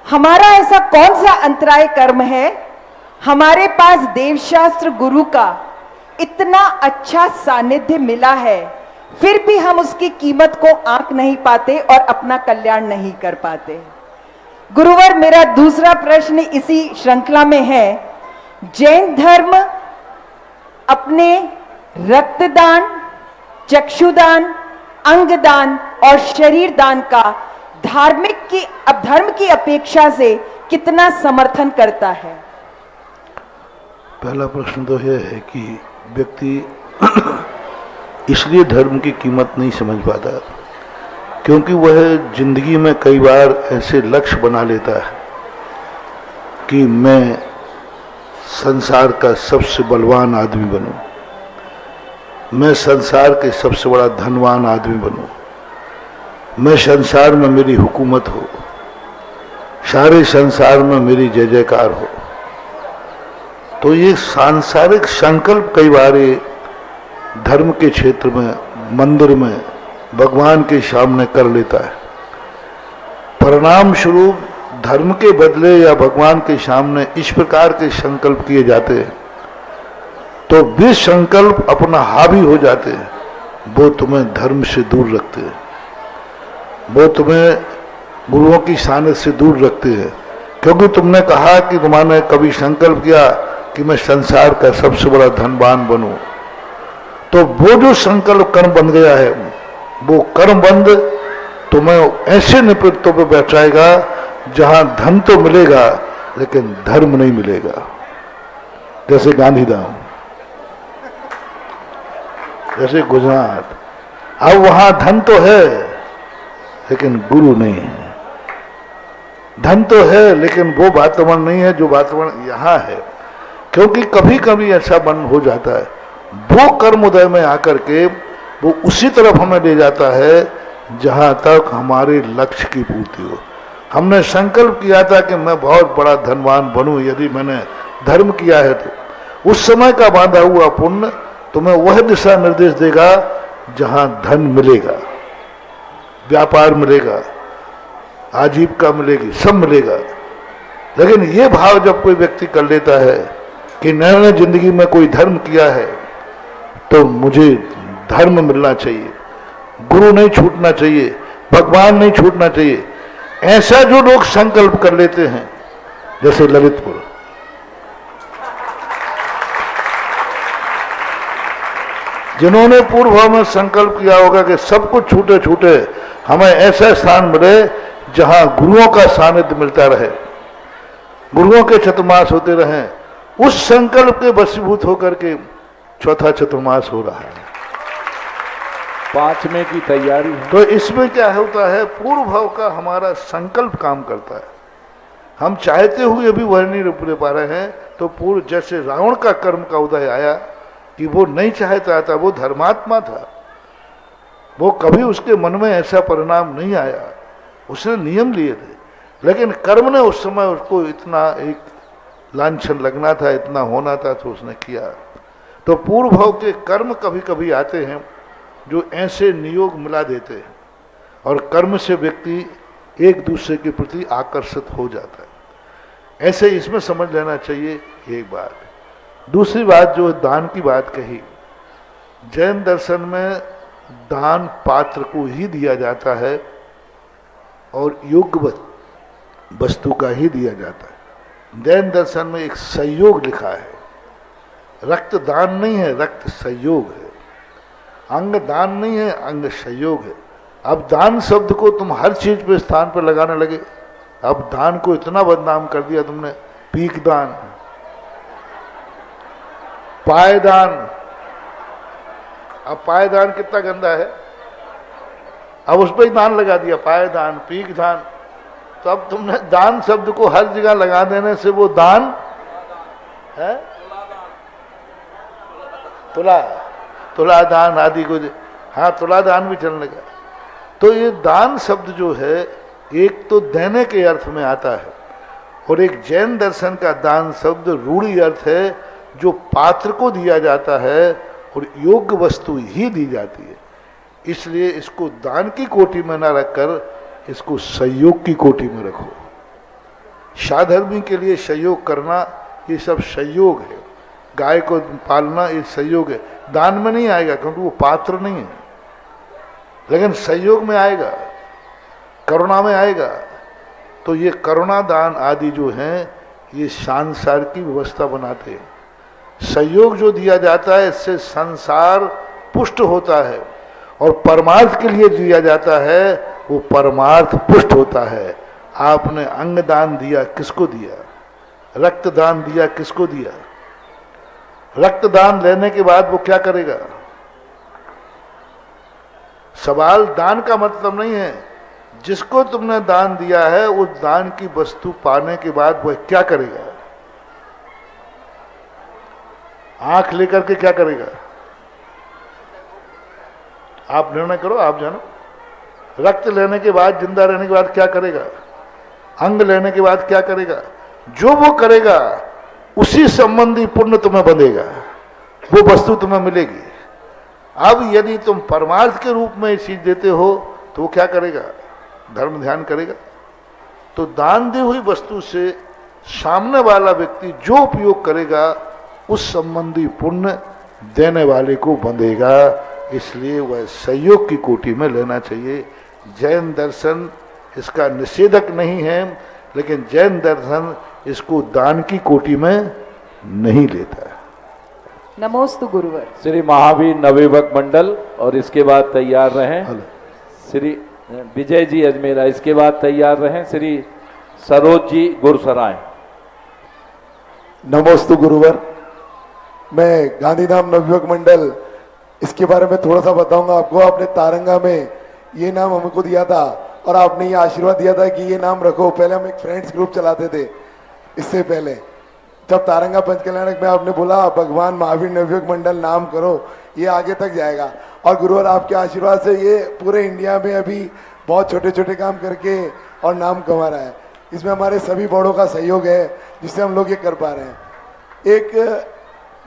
हमारा ऐसा कौन सा अंतराय कर्म है, हमारे पास देवशास्त्र गुरु का इतना अच्छा सानिध्य मिला है, फिर भी हम उसकी कीमत को आंक नहीं पाते और अपना कल्याण नहीं कर पाते। गुरुवर, मेरा दूसरा प्रश्न इसी श्रृंखला में है। जैन धर्म अपने रक्तदान, चक्षुदान, अंगदान और शरीर दान का धर्म की अपेक्षा से कितना समर्थन करता है? पहला प्रश्न तो यह है कि व्यक्ति इसलिए धर्म की कीमत नहीं समझ पाता क्योंकि वह जिंदगी में कई बार ऐसे लक्ष्य बना लेता है कि मैं संसार का सबसे बलवान आदमी बनूं, मैं संसार के सबसे बड़ा धनवान आदमी बनूं, मैं संसार में मेरी हुकूमत हो, सारे संसार में मेरी जय जयकार हो। तो ये सांसारिक संकल्प कई बार धर्म के क्षेत्र में, मंदिर में, भगवान के सामने कर लेता है। परिणाम स्वरूप धर्म के बदले या भगवान के सामने इस प्रकार के संकल्प किए जाते हैं तो वे संकल्प अपना हावी हो जाते हैं, वो तुम्हें धर्म से दूर रखते हैं, वो तुम्हें गुरुओं की सानिध्य से दूर रखते हैं। क्योंकि तुमने कहा कि तुमने कभी संकल्प किया कि मैं संसार का सबसे बड़ा धनवान बनूं, तो वो जो संकल्प कर्म बन गया है, वो कर्म बंध तुम्हें ऐसे निपटों पे बैठाएगा जहां धन तो मिलेगा लेकिन धर्म नहीं मिलेगा। जैसे गांधीधाम, जैसे गुजरात, अब वहां धन तो है लेकिन गुरु नहीं है, धन तो है लेकिन वो वातावरण नहीं है जो वातावरण यहां है। क्योंकि कभी कभी ऐसा मन हो जाता है, वो कर्म उदय में आकर के वो उसी तरफ हमें ले जाता है जहां तक हमारे लक्ष्य की पूर्ति हो। हमने संकल्प किया था कि मैं बहुत बड़ा धनवान बनूं, यदि मैंने धर्म किया है तो उस समय का बांधा हुआ पुण्य तुम्हें वह दिशा निर्देश देगा जहां धन मिलेगा, व्यापार मिलेगा, आजीविका मिलेगी, सब मिलेगा। लेकिन ये भाव जब कोई व्यक्ति कर लेता है कि मैंने जिंदगी में कोई धर्म किया है तो मुझे धर्म मिलना चाहिए, गुरु नहीं छूटना चाहिए, भगवान नहीं छूटना चाहिए, ऐसा जो लोग संकल्प कर लेते हैं, जैसे ललितपुर, जिन्होंने पूर्व में संकल्प किया होगा कि सब कुछ छूटे छूटे हमें ऐसा स्थान मिले जहां गुरुओं का सानिध्य मिलता रहे, गुरुओं के चतुर्मास होते रहें, उस संकल्प के वशीभूत होकर के चौथा चतुर्मास हो रहा है, 5वें की तैयारी है। तो इसमें क्या होता है, पूर्व भाव का हमारा संकल्प काम करता है। हम चाहते हुए भी वह नहीं रुक पा रहे हैं। तो पूर्व जैसे रावण का कर्म का उदय आया कि वो नहीं चाहता था, वो धर्मात्मा था, वो कभी उसके मन में ऐसा परिणाम नहीं आया, उसने नियम लिए थे, लेकिन कर्म ने उस समय उसको इतना एक लांछन लगना था, इतना होना था, तो उसने किया। तो पूर्व भाव के कर्म कभी कभी आते हैं जो ऐसे नियोग मिला देते हैं। और कर्म से व्यक्ति एक दूसरे के प्रति आकर्षित हो जाता है। ऐसे इसमें समझ लेना चाहिए एक बात। दूसरी बात जो दान की बात कही, जैन दर्शन में दान पात्र को ही दिया जाता है और योग्य वस्तु का ही दिया जाता है। जैन दर्शन में एक संयोग लिखा है, रक्त दान नहीं है, रक्त संयोग है। अंग दान नहीं है, अंग संयोग है। अब दान शब्द को तुम हर चीज पे स्थान पर लगाने लगे। अब दान को इतना बदनाम कर दिया तुमने, पीक दान, पायदान। अब पायदान कितना गंदा है, अब उस पर ही दान लगा दिया, पायदान, पीक दान। तो अब तुमने दान शब्द को हर जगह लगा देने से वो दान है, तुला दान आदि को, हाँ तुला दान भी चलने लगा। तो ये दान शब्द जो है एक तो देने के अर्थ में आता है, और एक जैन दर्शन का दान शब्द रूढ़ी अर्थ है, जो पात्र को दिया जाता है और योग्य वस्तु ही दी जाती है। इसलिए इसको दान की कोटि में न रखकर इसको सहयोग की कोटि में रखो। साधर्मी के लिए सहयोग करना ये सब सहयोग है, गाय को पालना ये सहयोग है। दान में नहीं आएगा क्योंकि वो पात्र नहीं है, लेकिन सहयोग में आएगा, करुणा में आएगा। तो ये करुणा दान आदि जो हैं ये संसार की व्यवस्था बनाते हैं। सहयोग जो दिया जाता है इससे संसार पुष्ट होता है, और परमार्थ के लिए दिया जाता है वो परमार्थ पुष्ट होता है। आपने अंग दान दिया, किसको दिया? रक्त दान दिया, किसको दिया? रक्त दान लेने के बाद वो क्या करेगा? सवाल दान का मतलब नहीं है, जिसको तुमने दान दिया है उस दान की वस्तु पाने के बाद वह क्या करेगा? आंख लेकर के क्या करेगा? आप निर्णय करो, आप जानो। रक्त लेने के बाद, जिंदा रहने के बाद क्या करेगा? अंग लेने के बाद क्या करेगा? जो वो करेगा उसी संबंधी पुण्य तुम्हें बंधेगा, वो वस्तु तुम्हें मिलेगी। अब यदि तुम परमार्थ के रूप में ये चीज देते हो तो वो क्या करेगा? धर्म ध्यान करेगा। तो दान दी हुई वस्तु से सामने वाला व्यक्ति जो उपयोग करेगा उस संबंधी पुण्य देने वाले को बंधेगा। इसलिए वह सहयोग की कोटि में लेना चाहिए। जैन दर्शन इसका निषेधक नहीं है, लेकिन जैन दर्शन इसको दान की कोटि में नहीं लेता है। नमोस्तु गुरुवर। श्री महावीर नवयुवक मंडल, और इसके बाद तैयार रहें श्री विजय जी अजमेरा, इसके बाद तैयार रहें श्री सरोज जी गुरसराय। नमोस्तु गुरुवर। मैं गांधीधाम नवयुवक मंडल, इसके बारे में थोड़ा सा बताऊंगा आपको। आपने तारंगा में ये नाम हमको दिया था और आपने ये आशीर्वाद दिया था कि ये नाम रखो। पहले हम एक फ्रेंड्स ग्रुप चलाते थे, इससे पहले जब तारंगा पंचकल्याणक में आपने बोला भगवान महावीर नवयुवक मंडल नाम करो, ये आगे तक जाएगा। और गुरुवर आपके आशीर्वाद से ये पूरे इंडिया में अभी बहुत छोटे छोटे काम करके और नाम कमा रहा है। इसमें हमारे सभी बड़ों का सहयोग है जिससे हम लोग ये कर पा रहे हैं। एक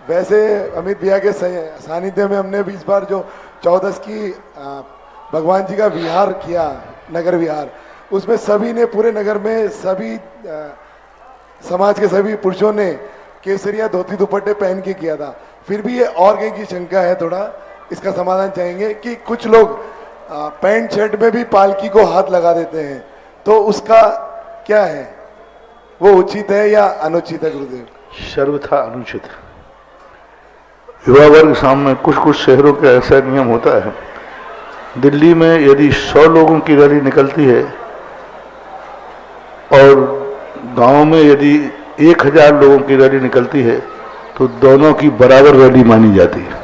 वैसे अमित भैया के सानिध्य में हमने भी इस बार जो 14 की भगवान जी का विहार किया, नगर विहार, उसमें सभी ने, पूरे नगर में सभी समाज के सभी पुरुषों ने केसरिया धोती दुपट्टे पहन के किया था। फिर भी ये और कहीं की शंका है, थोड़ा इसका समाधान चाहेंगे कि कुछ लोग पैंट शर्ट में भी पालकी को हाथ लगा देते हैं, तो उसका क्या है? वो उचित है या अनुचित है गुरुदेव? सर्वथा अनुचित है। युवा वर्ग सामने कुछ कुछ शहरों का ऐसा नियम होता है। दिल्ली में यदि 100 लोगों की रैली निकलती है और गांव में यदि 1000 लोगों की रैली निकलती है तो दोनों की बराबर रैली मानी जाती है।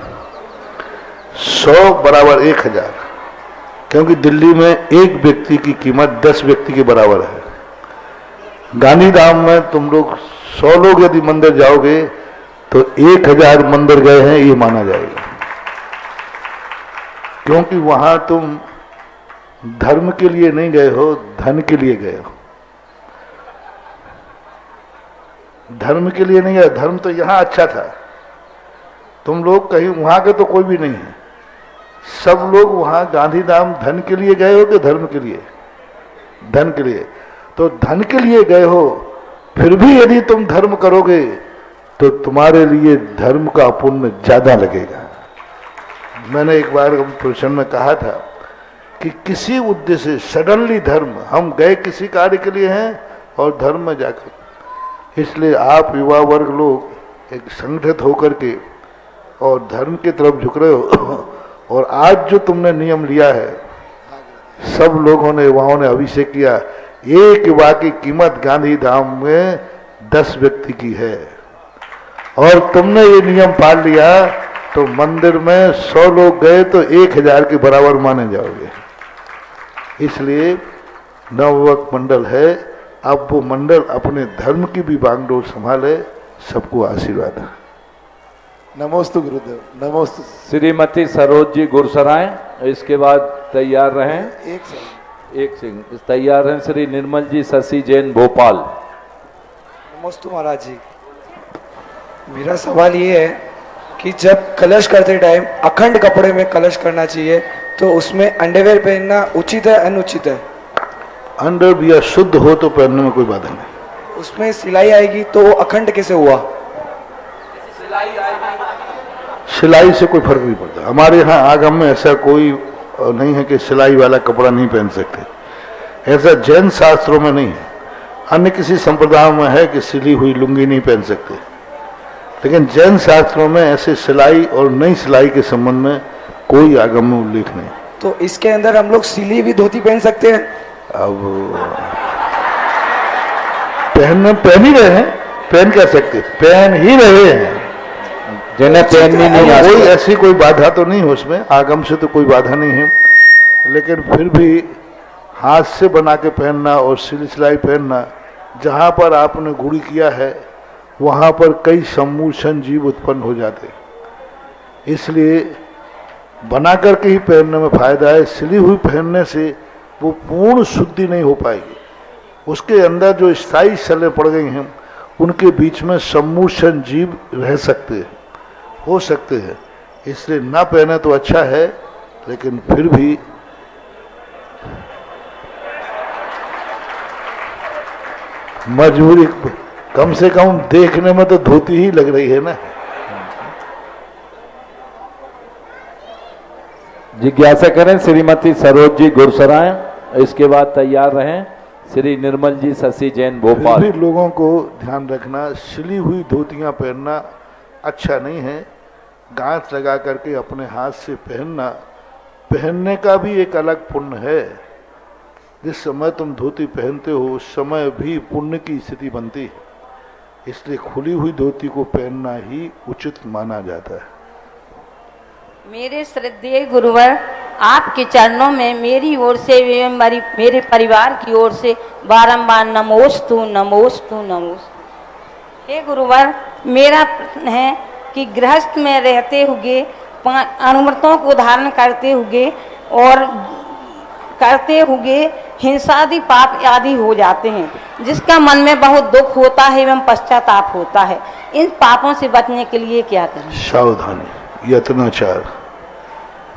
100 बराबर 1000, क्योंकि दिल्ली में एक व्यक्ति की कीमत 10 व्यक्ति के बराबर है। गांधीधाम में तुम लोग 100 लोग यदि मंदिर जाओगे तो 1000 मंदिर गए हैं ये माना जाएगा, क्योंकि वहां तुम धर्म के लिए नहीं गए हो, धन के लिए गए हो। धर्म के लिए नहीं गए, धर्म तो यहां अच्छा था। तुम लोग कहीं, वहां के तो कोई भी नहीं है, सब लोग वहां गांधीधाम धन के लिए गए हो कि धर्म के लिए? धन के लिए। तो धन के लिए गए हो, फिर भी यदि तुम धर्म करोगे तो तुम्हारे लिए धर्म का पुण्य ज्यादा लगेगा। मैंने एक बार प्रवचन में कहा था कि किसी उद्देश्य से सडनली धर्म, हम गए किसी कार्य के लिए हैं और धर्म में जाकर, इसलिए आप युवा वर्ग लोग एक संगठित होकर के और धर्म की तरफ झुक रहे हो। और आज जो तुमने नियम लिया है, सब लोगों ने युवाओं ने अभिषेक किया, एक युवा की कीमत गांधीधाम में 10 व्यक्ति की है, और तुमने ये नियम पाल लिया तो मंदिर में 100 लोग गए तो 1000 के बराबर माने जाओगे। इसलिए नवयुवक मंडल है, अब वो मंडल अपने धर्म की भी बागडोर संभाले। सबको आशीर्वाद है। नमोस्तु गुरुदेव, नमोस्तु। श्रीमती सरोज जी गुरसराय, इसके बाद तैयार रहें। एक सिंह तैयार हैं श्री निर्मल जी शशि जैन भोपाल। नमोस्तु महाराज जी, मेरा सवाल ये है कि जब कलश करते टाइम अखंड कपड़े में कलश करना चाहिए, तो उसमें अंडरवेयर पहनना उचित है अनुचित है? अंडरवियर शुद्ध हो तो पहनने में कोई बाधा नहीं। उसमें सिलाई आएगी तो वो अखंड कैसे हुआ? सिलाई से कोई फर्क नहीं पड़ता। हमारे यहाँ आगम में ऐसा कोई नहीं है कि सिलाई वाला कपड़ा नहीं पहन सकते, ऐसा जैन शास्त्रों में नहीं है। अन्य किसी संप्रदाय में है कि सिली हुई लुंगी नहीं पहन सकते, लेकिन जैन शास्त्रों में ऐसे सिलाई और नई सिलाई के संबंध में कोई आगम में उल्लेख नहीं। तो इसके अंदर हम लोग सिली हुई धोती पहन सकते हैं? अब पहन ही रहे हैं, पहन क्या सकते, पहन ही रहे हैं, जिन्हें पहननी नहीं आती। कोई ऐसी कोई बाधा तो नहीं है उसमें, आगम से तो कोई बाधा नहीं है, लेकिन फिर भी हाथ से बना के पहनना और सिलाई पहनना, जहाँ पर आपने गुड़ी किया है वहाँ पर कई सम्मूषण जीव उत्पन्न हो जाते, इसलिए बना करके ही पहनने में फायदा है। सिली हुई पहनने से वो पूर्ण शुद्धि नहीं हो पाएगी, उसके अंदर जो स्थायी शल्य पड़ गई हैं उनके बीच में सम्मूषण जीव रह सकते हैं, हो सकते हैं, इसलिए ना पहने तो अच्छा है, लेकिन फिर भी मजबूरी, कम से कम देखने में तो धोती ही लग रही है ना। जिज्ञासा करें श्रीमती सरोज जी गुरसराय, इसके बाद तैयार रहें श्री निर्मल जी शशि जैन भोपाल। फिर भी लोगों को ध्यान रखना, सिली हुई धोतियां पहनना अच्छा नहीं है। गांठ लगा करके अपने हाथ से पहनना, पहनने का भी एक अलग पुण्य है। जिस समय तुम धोती पहनते हो उस समय भी पुण्य की स्थिति बनती है, इसलिए खुली हुई धोती को पहनना ही उचित माना जाता है। मेरे श्रद्धेय गुरुवर, आपके चरणों में मेरी ओर से मेरे परिवार की ओर से बारंबार नमोस्तु नमोस्तु नमोस्तु। हे गुरुवर, मेरा प्रश्न है कि गृहस्थ में रहते हुए अनुमतों को धारण करते हुए हिंसादि पाप आदि हो जाते हैं, जिसका मन में बहुत दुख होता है एवं पश्चाताप होता है। इन पापों से बचने के लिए क्या करें? सावधानी, यत्नाचार,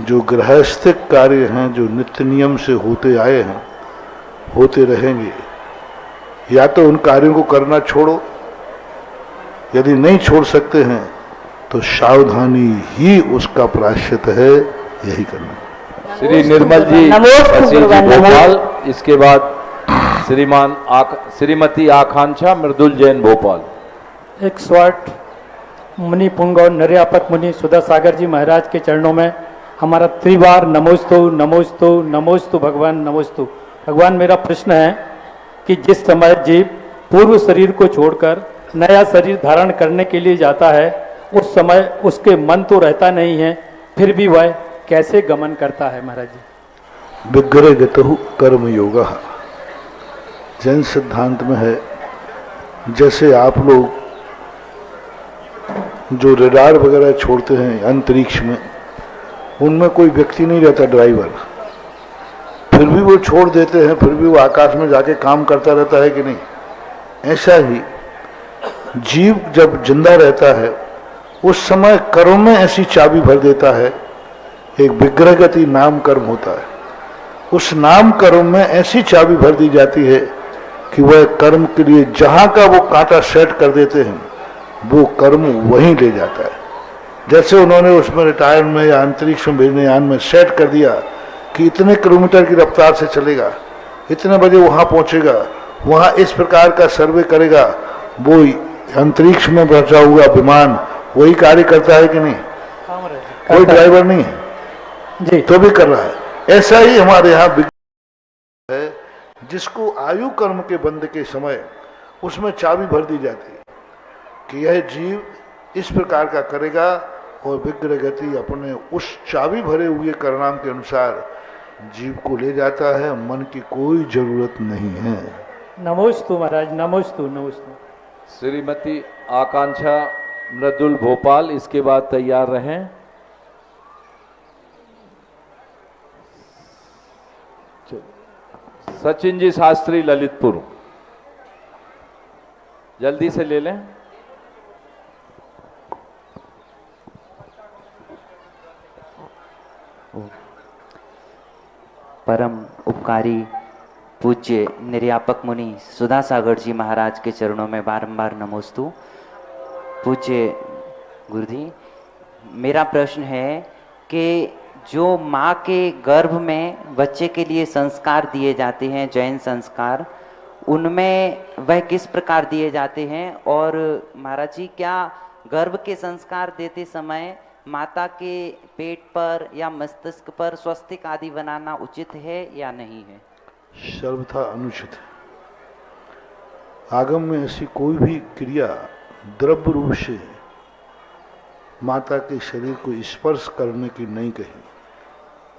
जो गृहस्थिक कार्य हैं, जो नित्य नियम से होते आए हैं, होते रहेंगे, या तो उन कार्यों को करना छोड़ो, यदि नहीं छोड़ सकते हैं तो सावधानी ही उसका प्रायश्चित है, यही करना। श्री निर्मल जी शशि जी भोपाल, इसके बाद श्रीमती आकांक्षा मृदुल जैन भोपाल। 108 मुनि पुंग और निर्यापक मुनि सुधा सागर जी महाराज के चरणों में हमारा त्रिवार नमोस्तु नमोस्तु नमोस्तु भगवान नमोस्तु। भगवान, मेरा प्रश्न है कि जिस समय जीव पूर्व शरीर को छोड़कर नया शरीर धारण करने के लिए जाता है, उस समय उसके मन तो रहता नहीं है, फिर भी वह कैसे गमन करता है महाराज जी? विग्रह गतहु कर्म योगा जैन सिद्धांत में है। जैसे आप लोग जो रडार वगैरह छोड़ते हैं अंतरिक्ष में, उनमें कोई व्यक्ति नहीं रहता ड्राइवर, फिर भी वो छोड़ देते हैं, फिर भी वो आकाश में जाके काम करता रहता है कि नहीं? ऐसा ही जीव जब जिंदा रहता है उस समय कर्म में ऐसी चाबी भर देता है एक विग्रहगति नाम कर्म होता है। उस नाम कर्म में ऐसी चाबी भर दी जाती है कि वह कर्म के लिए जहां का वो कांटा सेट कर देते हैं वो कर्म वहीं ले जाता है। जैसे उन्होंने उसमें रिटायर में या अंतरिक्ष में भेजने यान में सेट कर दिया कि इतने किलोमीटर की रफ्तार से चलेगा, इतने बजे वहां पहुंचेगा, वहां इस प्रकार का सर्वे करेगा, वो अंतरिक्ष में बचा हुआ विमान वही कार्य करता है कि नहीं? कोई ड्राइवर नहीं है जी, तो भी कर रहा है। ऐसा ही हमारे यहाँ है जिसको आयु कर्म के बंध के समय उसमें चाबी भर दी जाती है कि यह जीव इस प्रकार का करेगा और विग्रह गति अपने उस चाबी भरे हुए परिणाम के अनुसार जीव को ले जाता है। मन की कोई जरूरत नहीं है। नमोस्तु महाराज, नमोस्तु नमोस्तु। श्रीमती आकांक्षा मृदुल भोपाल, इसके बाद तैयार रहें। सचिन जी शास्त्री ललितपुर, जल्दी से ले लें। परम उपकारी पूज्य निर्यापक मुनि सुधा सागर जी महाराज के चरणों में बारंबार नमोस्तु। पूज्य गुरुजी, मेरा प्रश्न है कि जो माँ के गर्भ में बच्चे के लिए संस्कार दिए जाते हैं, जैन संस्कार, उनमें वह किस प्रकार दिए जाते हैं? और महाराज जी, क्या गर्भ के संस्कार देते समय माता के पेट पर या मस्तिष्क पर स्वस्तिक आदि बनाना उचित है या नहीं है? सर्वथा अनुचित है। आगम में ऐसी कोई भी क्रिया द्रव्य रूप से माता के शरीर को स्पर्श करने की नहीं कही।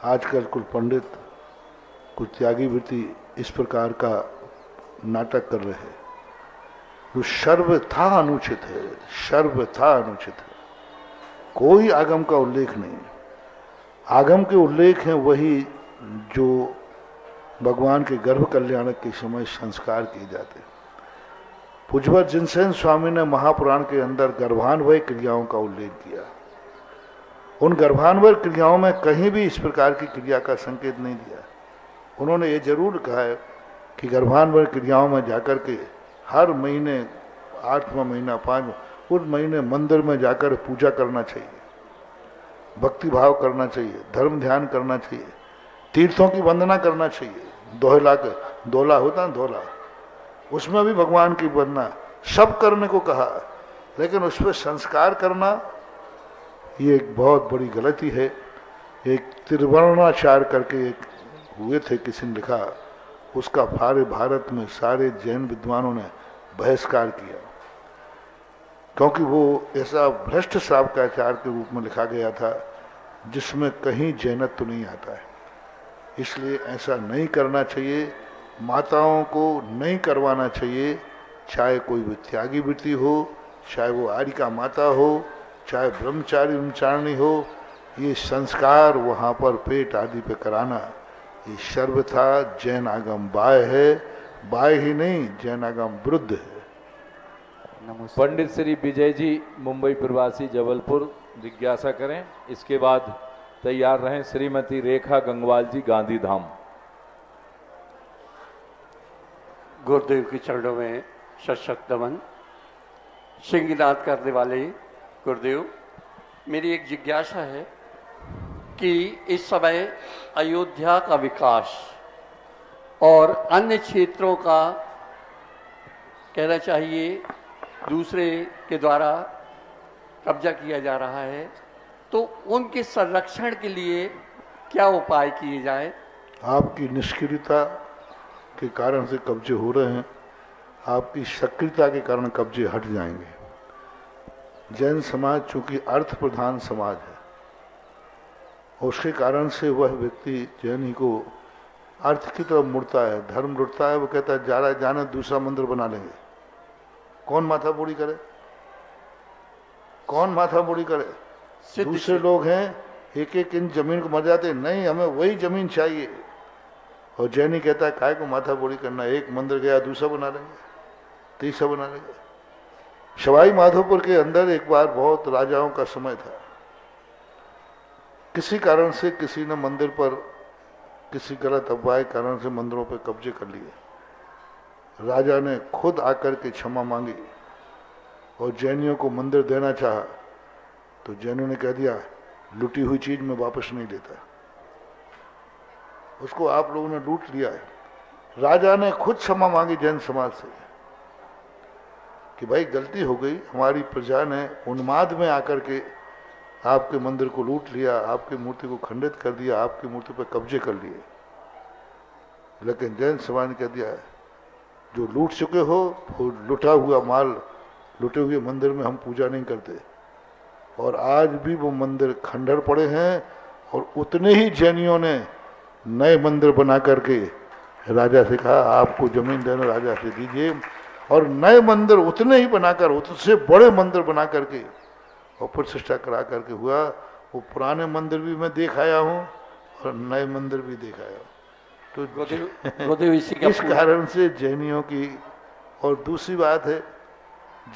आजकल कुछ पंडित, कुछ त्यागी वृत्ति इस प्रकार का नाटक कर रहे हैं, जो सर्वथा अनुचित है, सर्वथा अनुचित है। कोई आगम का उल्लेख नहीं। आगम के उल्लेख हैं वही जो भगवान के गर्भ कल्याणक के समय संस्कार किए जाते हैं। पूज्यवर जिनसेन स्वामी ने महापुराण के अंदर गर्भान्वय क्रियाओं का उल्लेख किया। उन गर्भान्वय क्रियाओं में कहीं भी इस प्रकार की क्रिया का संकेत नहीं दिया। उन्होंने ये जरूर कहा है कि गर्भान्वय क्रियाओं में जाकर के हर महीने 8वां महीना 5 उस महीने मंदिर में जाकर पूजा करना चाहिए, भक्ति भाव करना चाहिए, धर्म ध्यान करना चाहिए, तीर्थों की वंदना करना चाहिए। दोला होता है दोला, उसमें भी भगवान की वंदना सब करने को कहा, लेकिन उस पर संस्कार करना ये एक बहुत बड़ी गलती है। एक त्रिवर्णाचार करके एक हुए थे, किसी ने लिखा, उसका सारे भारत में सारे जैन विद्वानों ने बहिष्कार किया, क्योंकि वो ऐसा भ्रष्ट श्रावकाचार के रूप में लिखा गया था जिसमें कहीं जैनत्व तो नहीं आता है। इसलिए ऐसा नहीं करना चाहिए, माताओं को नहीं करवाना चाहिए, चाहे कोई भी त्यागी वृत्ति हो, चाहे वो आर्यिका माता हो, चाहे ब्रह्मचारी ब्रह्मचारिणी हो। ये संस्कार वहाँ पर पेट आदि पे कराना ये सर्वथा जैन आगम बाय है, बाय ही नहीं जैन आगम विरुद्ध है। पंडित श्री विजय जी मुंबई प्रवासी जबलपुर जिज्ञासा करें। इसके बाद तैयार रहें श्रीमती रेखा गंगवाल जी गांधीधाम। गुरुदेव के चरणों में सशक्त नमन। सिंहनाद करने वाले गुरुदेव, मेरी एक जिज्ञासा है कि इस समय अयोध्या का विकास और अन्य क्षेत्रों का कहना चाहिए दूसरे के द्वारा कब्जा किया जा रहा है, तो उनके संरक्षण के लिए क्या उपाय किए जाए? आपकी निष्क्रियता के कारण से कब्जे हो रहे हैं, आपकी सक्रियता के कारण कब्जे हट जाएंगे। जैन समाज चूंकि अर्थ प्रधान समाज है, उसके कारण से वह व्यक्ति जैन ही को अर्थ की तरफ मुड़ता है, धर्म लुटता है। वो कहता है जाने दूसरा मंदिर बना लेंगे। कौन माथा बोड़ी करे? कौन माथा बोड़ी करे? दूसरे लोग हैं एक एक इंच जमीन को मर जाते, नहीं हमें वही जमीन चाहिए। और जैनी कहता है काय को माथा बोड़ी करना, एक मंदिर गया दूसरा बना लेंगे, तीसरा बना लेंगे। सवाई माधोपुर के अंदर एक बार बहुत राजाओं का समय था, किसी कारण से किसी ने मंदिर पर किसी गलत अफवाह के कारण से मंदिरों पर कब्जे कर लिए। राजा ने खुद आकर के क्षमा मांगी और जैनियों को मंदिर देना चाहा, तो जैनों ने कह दिया लूटी हुई चीज में वापस नहीं देता, उसको आप लोगों ने लूट लिया है। राजा ने खुद क्षमा मांगी जैन समाज से कि भाई गलती हो गई, हमारी प्रजा ने उन्माद में आकर के आपके मंदिर को लूट लिया, आपकी मूर्ति को खंडित कर दिया, आपकी मूर्ति पर कब्जे कर लिए। लेकिन जैन समाज ने कह दिया जो लूट चुके हो वो लुटा हुआ माल, लुटे हुए मंदिर में हम पूजा नहीं करते। और आज भी वो मंदिर खंडहर पड़े हैं और उतने ही जैनियों ने नए मंदिर बना करके राजा से कहा आपको जमीन देना राजा से दीजिए, और नए मंदिर उतने ही बनाकर उससे बड़े मंदिर बना करके और प्रतिष्ठा करा करके हुआ। वो पुराने मंदिर भी मैं देख आया हूँ और नए मंदिर भी देख आया हूँ। तो इस कारण से जैनियों की, और दूसरी बात है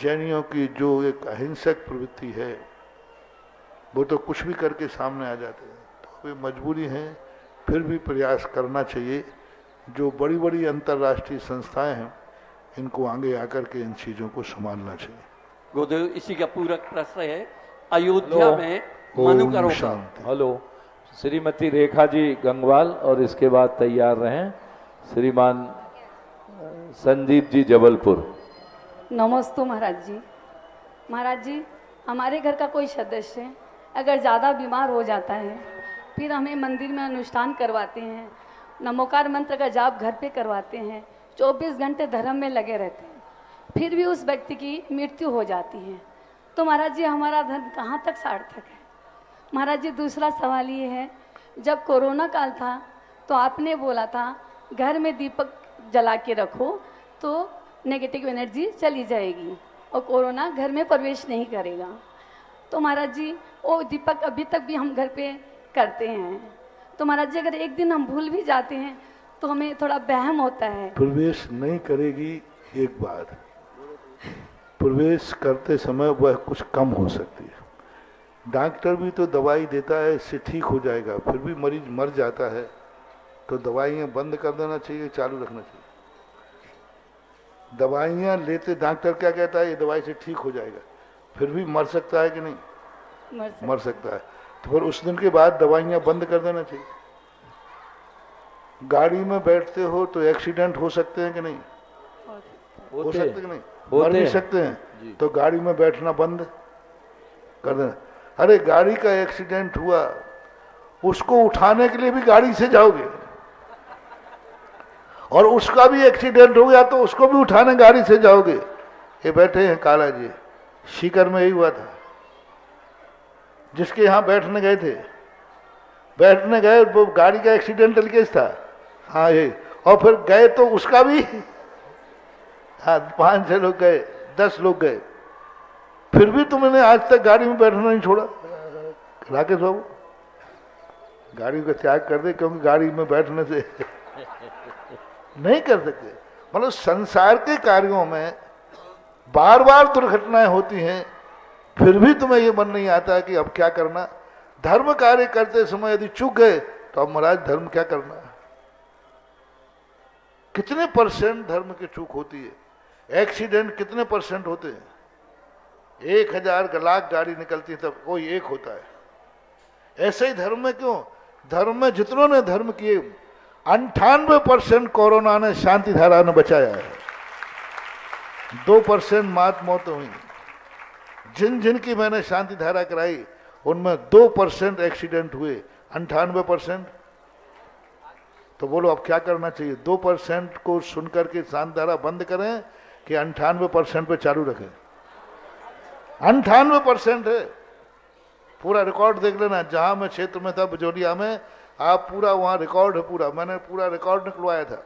जैनियों की जो एक अहिंसक प्रवृत्ति है वो तो कुछ भी करके सामने आ जाते हैं, तो वे मजबूरी है, फिर भी प्रयास करना चाहिए। जो बड़ी बड़ी अंतर्राष्ट्रीय संस्थाएं हैं इनको आगे आकर के इन चीज़ों को संभालना चाहिए। गुरुदेव इसी का पूरक प्रश्न है, अयोध्या में मनुकरों का। हेलो, श्रीमती रेखा जी गंगवाल और इसके बाद तैयार रहें श्रीमान संदीप जी जबलपुर। नमस्ते महाराज जी। महाराज जी, हमारे घर का कोई सदस्य अगर ज़्यादा बीमार हो जाता है, फिर हमें मंदिर में अनुष्ठान करवाते हैं, नमोकार मंत्र का जाप घर पे करवाते हैं, 24 घंटे धर्म में लगे रहते हैं, फिर भी उस व्यक्ति की मृत्यु हो जाती है, तो महाराज जी हमारा धर्म कहाँ तक सार्थक है? महाराज जी दूसरा सवाल ये है, जब कोरोना काल था तो आपने बोला था घर में दीपक जला के रखो तो नेगेटिव एनर्जी चली जाएगी और कोरोना घर में प्रवेश नहीं करेगा। तो महाराज जी वो दीपक अभी तक भी हम घर पे करते हैं, तो महाराज जी अगर एक दिन हम भूल भी जाते हैं तो हमें थोड़ा वहम होता है। प्रवेश नहीं करेगी एक बात, प्रवेश करते समय वह कुछ कम हो सकती है। डॉक्टर भी तो दवाई देता है इससे ठीक हो जाएगा, फिर भी मरीज मर जाता है, तो दवाइयाँ बंद कर देना चाहिए, चालू रखना चाहिए। दवाइयाँ लेते डॉक्टर क्या कहता है ये दवाई से ठीक हो जाएगा, फिर भी मर सकता है कि नहीं? मर सकता है, तो फिर उस दिन के बाद दवाइयाँ बंद कर देना चाहिए। गाड़ी में बैठते हो तो एक्सीडेंट हो सकते हैं कि नहीं? हो सकते कि नहीं? मर भी सकते हैं, तो गाड़ी में बैठना बंद कर देना। अरे गाड़ी का एक्सीडेंट हुआ, उसको उठाने के लिए भी गाड़ी से जाओगे, और उसका भी एक्सीडेंट हो गया तो उसको भी उठाने गाड़ी से जाओगे। ये बैठे हैं काला जी, सीकर में यही हुआ था, जिसके यहाँ बैठने गए थे, बैठने गए वो गाड़ी का एक्सीडेंटल केस था, हाँ ये, और फिर गए तो उसका भी, हाँ 5-6 लोग गए, 10 लोग गए, फिर भी तुमने आज तक गाड़ी में बैठना नहीं छोड़ा। राकेश बाबू गाड़ी का त्याग कर दे, क्योंकि गाड़ी में बैठने से नहीं कर सकते। मतलब संसार के कार्यों में बार बार दुर्घटनाएं होती हैं, फिर भी तुम्हें ये मन नहीं आता कि अब क्या करना। धर्म कार्य करते समय यदि चूक गए तो अब महाराज धर्म क्या करना। कितने % धर्म की चूक होती है, एक्सीडेंट कितने % होते हैं? 1000 लाख गाड़ी निकलती है तब कोई एक होता है। ऐसे ही धर्म में क्यों? धर्म में जितनों ने धर्म किए 98% कोरोना ने शांति धारा ने बचाया है, 2% मौत हुई। जिन जिन की मैंने शांति धारा कराई उनमें 2% एक्सीडेंट हुए, 98%। तो बोलो अब क्या करना चाहिए? 2% को सुनकर के शांति धारा बंद करें कि 98% पे चालू रखें? 98% है, पूरा रिकॉर्ड देख लेना। जहां मैं क्षेत्र में था बजोलिया में, आप पूरा वहां रिकॉर्ड है, पूरा मैंने पूरा रिकॉर्ड निकलवाया था।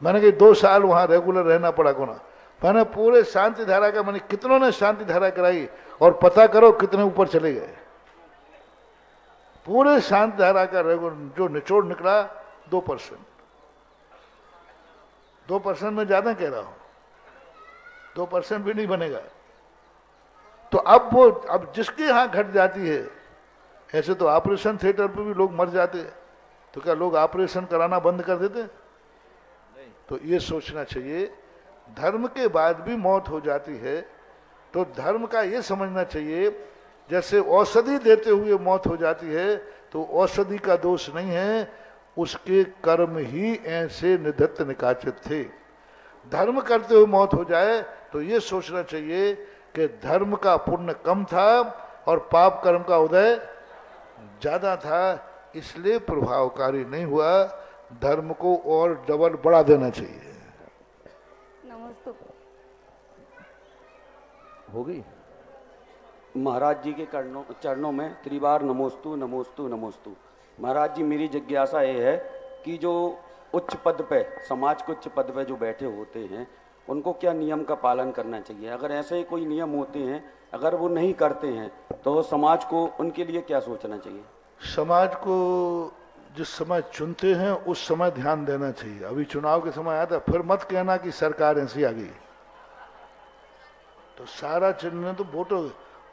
मैंने कहा 2 साल वहां रेगुलर रहना पड़ा को ना, मैंने पूरे शांति धारा का, मैंने कितनों ने शांति धारा कराई और पता करो कितने ऊपर चले गए। पूरे शांति धारा का रेगुलर जो निचोड़ निकला 2%। 2% में ज्यादा कह रहा हूं, 2% भी नहीं बनेगा। तो अब वो, अब जिसके यहां घट जाती है ऐसे तो ऑपरेशन थिएटर पे भी लोग मर जाते हैं, तो क्या लोग ऑपरेशन कराना बंद कर देते हैं? तो ये सोचना चाहिए, धर्म के बाद भी मौत हो जाती है तो धर्म का ये समझना चाहिए, जैसे औषधि देते हुए मौत हो जाती है तो औषधि का दोष नहीं है, उसके कर्म ही ऐसे निधत्त निकाचित थे। धर्म करते हुए मौत हो जाए तो ये सोचना चाहिए कि धर्म का पुण्य कम था और पाप कर्म का उदय ज्यादा था, इसलिए प्रभावकारी नहीं हुआ। धर्म को और डबल बढ़ा देना चाहिए। नमस्ते। हो गई। महाराज जी के चरणों में त्रिबार नमोस्तु नमोस्तु नमोस्तु। महाराज जी, मेरी जिज्ञासा ये है कि जो उच्च पद पे, समाज के उच्च पद पे जो बैठे होते हैं, उनको क्या नियम का पालन करना चाहिए? अगर ऐसे ही कोई नियम होते हैं, अगर वो नहीं करते हैं तो समाज को उनके लिए क्या सोचना चाहिए? समाज को जिस समय चुनते हैं उस समय ध्यान देना चाहिए। अभी चुनाव के समय आया था, फिर मत कहना कि सरकार ऐसी आ गई। तो सारा चिन्ह तो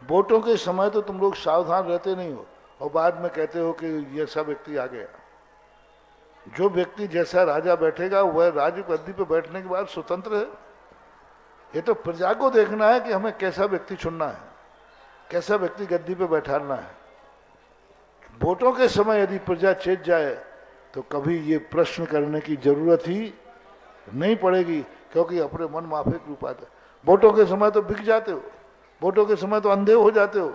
वोटों के समय तो तुम लोग सावधान रहते नहीं हो और बाद में कहते हो कि ये सब व्यक्ति आ गया। जो व्यक्ति जैसा राजा बैठेगा वह राज गद्दी पे बैठने के बाद स्वतंत्र है। ये तो प्रजा को देखना है कि हमें कैसा व्यक्ति चुनना है, कैसा व्यक्ति गद्दी पे बैठाना है। वोटों के समय यदि प्रजा चेत जाए तो कभी ये प्रश्न करने की जरूरत ही नहीं पड़ेगी, क्योंकि अपने मन माफिक रूप आता है। वोटों के समय तो बिक जाते हो, वोटों के समय तो अंधे हो जाते हो,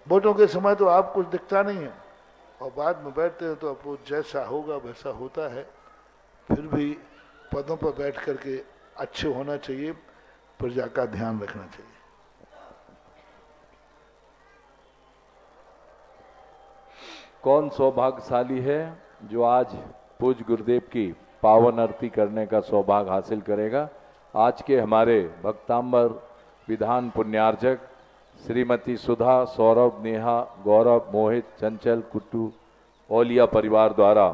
वोटों के समय तो आप कुछ दिखता नहीं है और बाद में बैठते हैं तो आपको जैसा होगा वैसा होता है। फिर भी पदों पर बैठ करके अच्छे होना चाहिए, प्रजा का ध्यान रखना चाहिए। कौन सौभाग्यशाली है जो आज पूज्य गुरुदेव की पावन आरती करने का सौभाग्य हासिल करेगा? आज के हमारे भक्तांबर विधान पुण्यार्चक श्रीमती सुधा, सौरभ, नेहा, गौरव, मोहित, चंचल, कुट्टू ओलिया परिवार द्वारा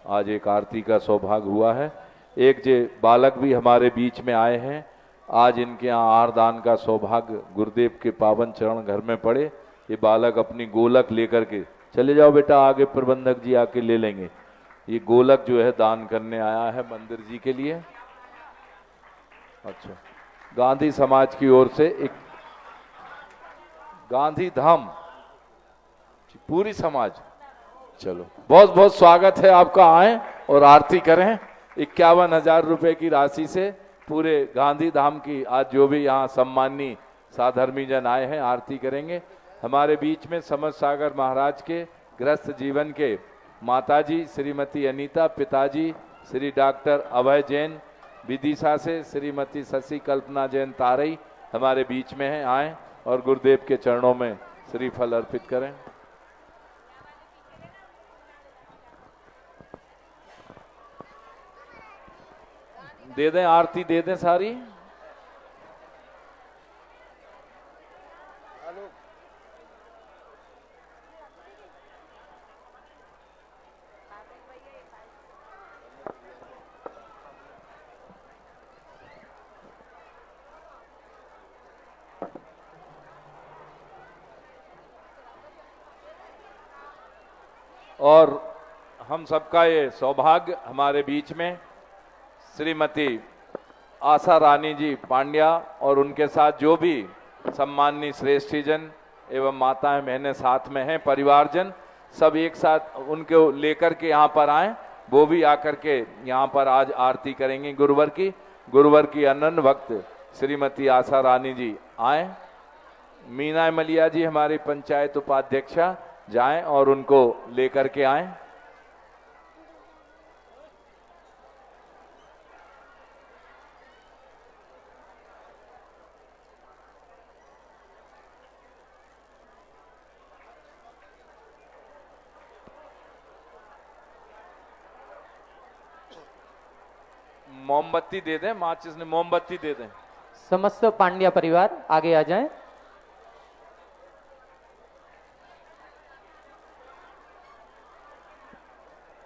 आज एक आरती का सौभाग्य हुआ है। एक जे बालक भी हमारे बीच में आए हैं, आज इनके यहाँ आरदान का सौभाग्य गुरुदेव के पावन चरण घर में पड़े। ये बालक अपनी गोलक लेकर के चले जाओ बेटा, आगे प्रबंधक जी आके ले लेंगे। ये गोलक जो है दान करने आया है मंदिर जी के लिए। अच्छा, गांधी समाज की ओर से एक गांधी धाम पूरी समाज, चलो बहुत बहुत स्वागत है आपका, आए और आरती करें। 51,000 रुपए की राशि से पूरे गांधी धाम की आज जो भी यहाँ सम्मानी साधर्मी जन आए हैं आरती करेंगे। हमारे बीच में समझ सागर महाराज के ग्रस्त जीवन के माताजी श्रीमती अनीता, पिताजी श्री डॉक्टर अभय जैन, विदिशा से श्रीमती शशि कल्पना जैन तारई हमारे बीच में हैं। आए और गुरुदेव के चरणों में श्रीफल अर्पित करें। दे दें, आरती दे दें सारी। और हम सबका ये सौभाग्य, हमारे बीच में श्रीमती आशा रानी जी पांड्या और उनके साथ जो भी सम्माननीय श्रेष्ठीजन एवं माताएं बहनें साथ में हैं, परिवारजन सब एक साथ उनको लेकर के यहाँ पर आए, वो भी आकर के यहाँ पर आज आरती करेंगी गुरुवर की अनन्य भक्त श्रीमती आशा रानी जी आए। मीना मलिया जी हमारी पंचायत उपाध्यक्षा जाएं और उनको लेकर के आएं। मोमबत्ती दे दें, माचिस ने मोमबत्ती दे दें। समस्त पांड्या परिवार आगे आ जाएं।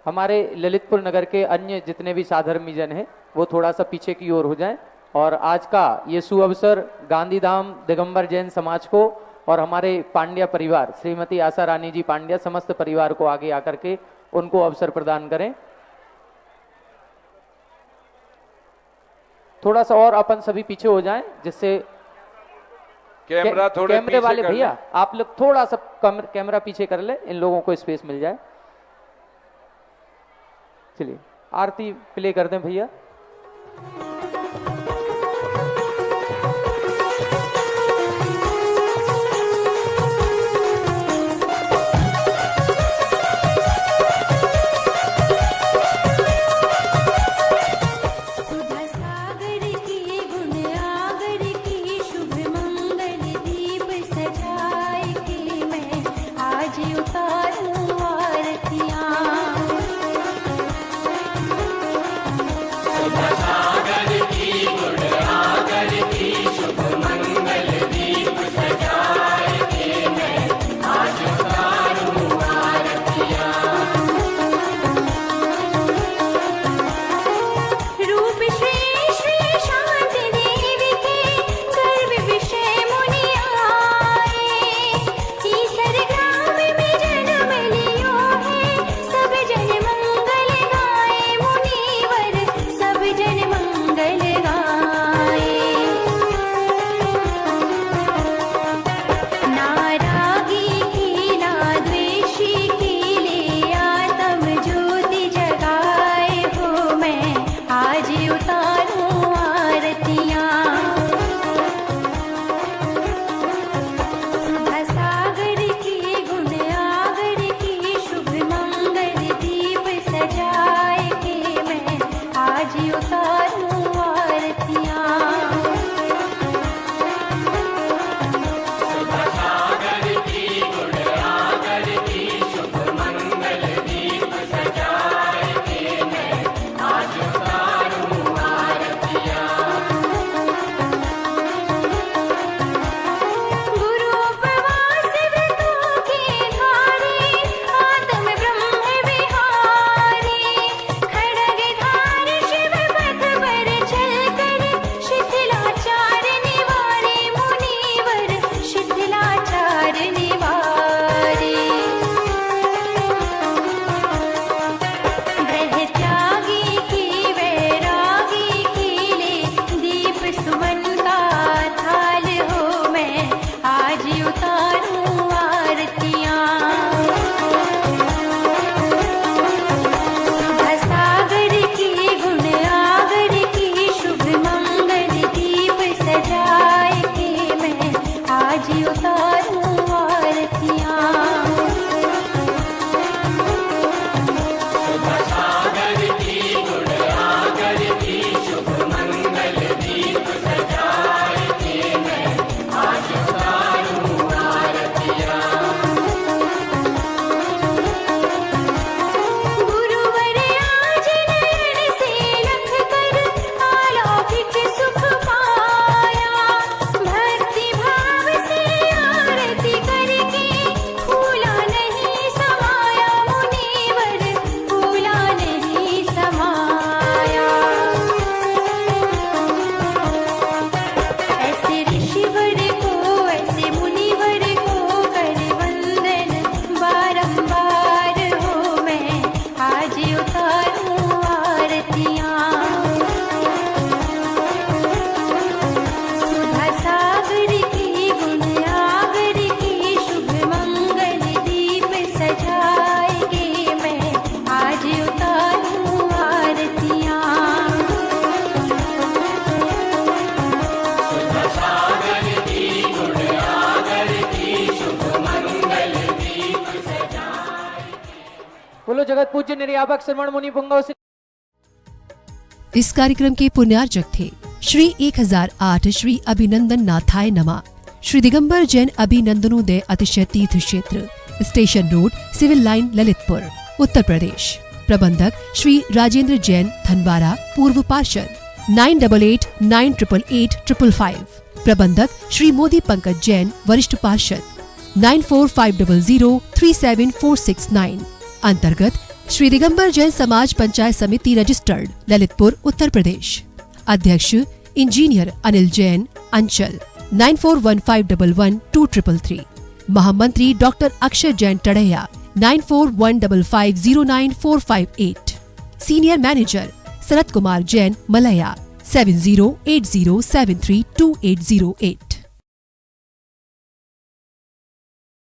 हमारे ललितपुर नगर के अन्य जितने भी साधर्मी जन हैं वो थोड़ा सा पीछे की ओर हो जाएं और आज का ये सुअवसर गांधीधाम दिगंबर जैन समाज को और हमारे पांड्या परिवार, श्रीमती आशा रानी जी पांड्या, समस्त परिवार को आगे आकर के उनको अवसर प्रदान करें। थोड़ा सा और अपन सभी पीछे हो जाएं, जिससे कैमरा थोड़े कैमरे पीछे वाले कर भैया लें। आप लोग थोड़ा सा कैमरा पीछे कर ले, इन लोगों को स्पेस मिल जाए। चलिए आरती प्ले कर दें भैया। बोलो जगत पूज्य निर्यापक श्रवण मुनि पुंगव। इस कार्यक्रम के पुण्यार्चक थे श्री 1008 श्री अभिनंदन नाथाय नमा, श्री दिगंबर जैन अभिनंदनोदय अतिशय तीर्थ क्षेत्र, station road, civil line, Lalitpur, Uttar Pradesh. प्रबंधक श्री राजेंद्र जैन धनवारा, पूर्व पार्षद, 9889888555। प्रबंधक श्री मोदी पंकज जैन, वरिष्ठ पार्षद, 9450037469। अंतर्गत श्री दिगंबर जैन समाज पंचायत समिति रजिस्टर्ड, ललितपुर, उत्तर प्रदेश। अध्यक्ष इंजीनियर अनिल जैन, अंचल। 9415112333। महामंत्री doctor Akshay Jain Tadaiya 9415509458। Senior manager Sharad Kumar Jain Malaya 7080732808।